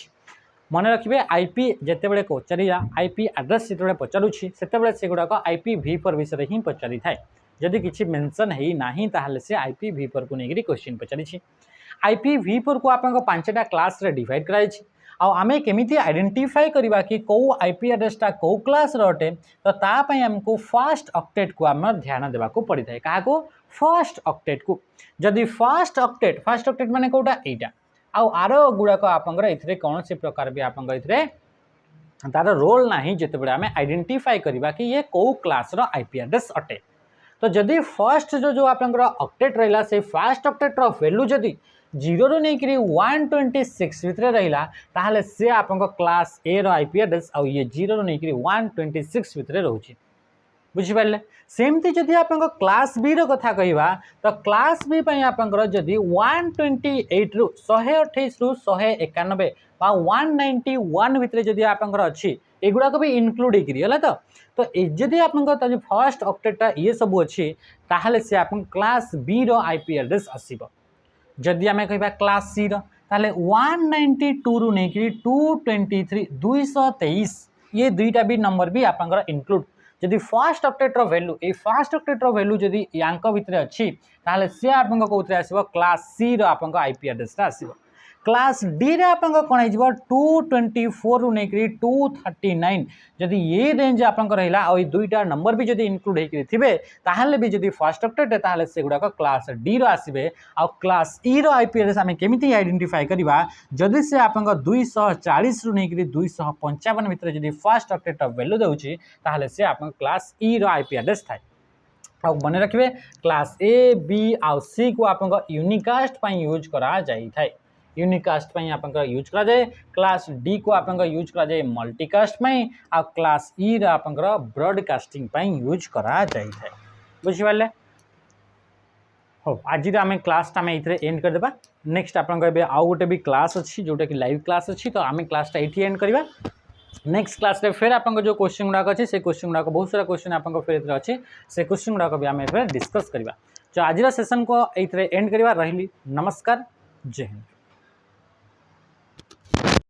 मन रखिए आईपी जितेबाला पचारा आईपी आड्रेस जिते पचारूँ से गुड़ाक IPv4 विषय ही पचारि थाए जदि किसी मेंशन है ना ताहले से IPv4 को लेकर क्वेश्चन पचारि IPv4 को आप 5टा क्लास रे डिवाइड कराई आमे केमिति आइडेंटिफाई करबा कि कौ आईपी एड्रेसटा कौ क्लास अटे तो तापाई आमको फर्स्ट ऑक्टेट को आम ध्यान देवा पड़ी था क्या फर्स्ट ऑक्टेट को जदि फर्स्ट ऑक्टेट माने कोटा एटा आर गुड़ाक आपंकर ए कौन से प्रकार भी आपंकर तार रोल ना जिते बड़े आम आइडेंटिफाई करबा कि ये कौ क्लास रो आईपी एड्रेस अटे तो जदि फर्स्ट जो आपंकर ऑक्टेट रहा से फर्स्ट ऑक्टेट रो वैल्यू जदि 0 रू नहीं 126 भितर रहा ताहले से आप क्लास ए रो आईपी एड्रेस आ ये 0 रू नहीं 126 भितर रोचे बुझिपारे सेमती जदि आप क्लास बी रो कथा कहवा तो क्लास बी आपंकर जदि 128 रू 128 रू 191 बा 191 भितर जदि आपंकर अच्छी एगुड़ाक भी इनक्लूड है तो जदि आप फर्स्ट ऑक्टेटा ये सब अच्छी ताहले से आप क्लास बी रो आईपी एड्रेस आसीबो जदि आम कह क्लास सी ताले 192 रू नहीं 223 223 ये दुईटा भी नंबर भी आप इनक्लूड जदि फर्स्ट ऑक्टेट रो वैल्यू ए फर्स्ट ऑक्टेट रो वैल्यू जदि यांक भितर अच्छी ताले से आप कौन आसो क्लास सी रो आप आईपी एड्रेस आसो क्लास डी रे आप कौन हो 224 रू नहीं 239 जदि ये रेंज आप रहा और दुईटा नंबर भी जदि इनक्लूड होते ताहले भी जदि फर्स्ट ऑक्टेट ताहले से गुड़ाक क्लास डी रो आसबे आ क्लास ई रो आईपी एड्रेस आम केमिति आइडेंटिफाई करवा जदि से आप 240 रू नहीं 255 भितर जदि फर्स्ट ऑक्टेट वैल्यू देउछि ताहले से आप क्लास ई रो आईपी एड्रेस थाए आ मन रखिए क्लास ए बी आ सी को आप यूनिकास्ट यूज करा जाई थाए यूनिकास्ट आप यूज करा जाए क्लास डी को आप यूज करा जाए मल्टीकास्ट आ क्लास ई आप ब्रॉडकास्टिंग यूज करा जाए बुझिपारे हो आज आम क्लास ये एंड करदे नेक्स्ट आप आउ गोटे भी क्लास अच्छी जोटा कि लाइव क्लास अच्छी तो आम क्लासटा ये एंड करवा नेक्स्ट क्लास रे फिर आप जो क्वेश्चन गुड़ाक अच्छे से क्वेश्चन गुड़ाक बहुत सारा क्वेश्चन आप फिर अच्छे से क्वेश्चन गुड़ाक भी आम डिस्कस करवा तो आज सेशन को ये एंड करवा रही नमस्कार जय हिंद।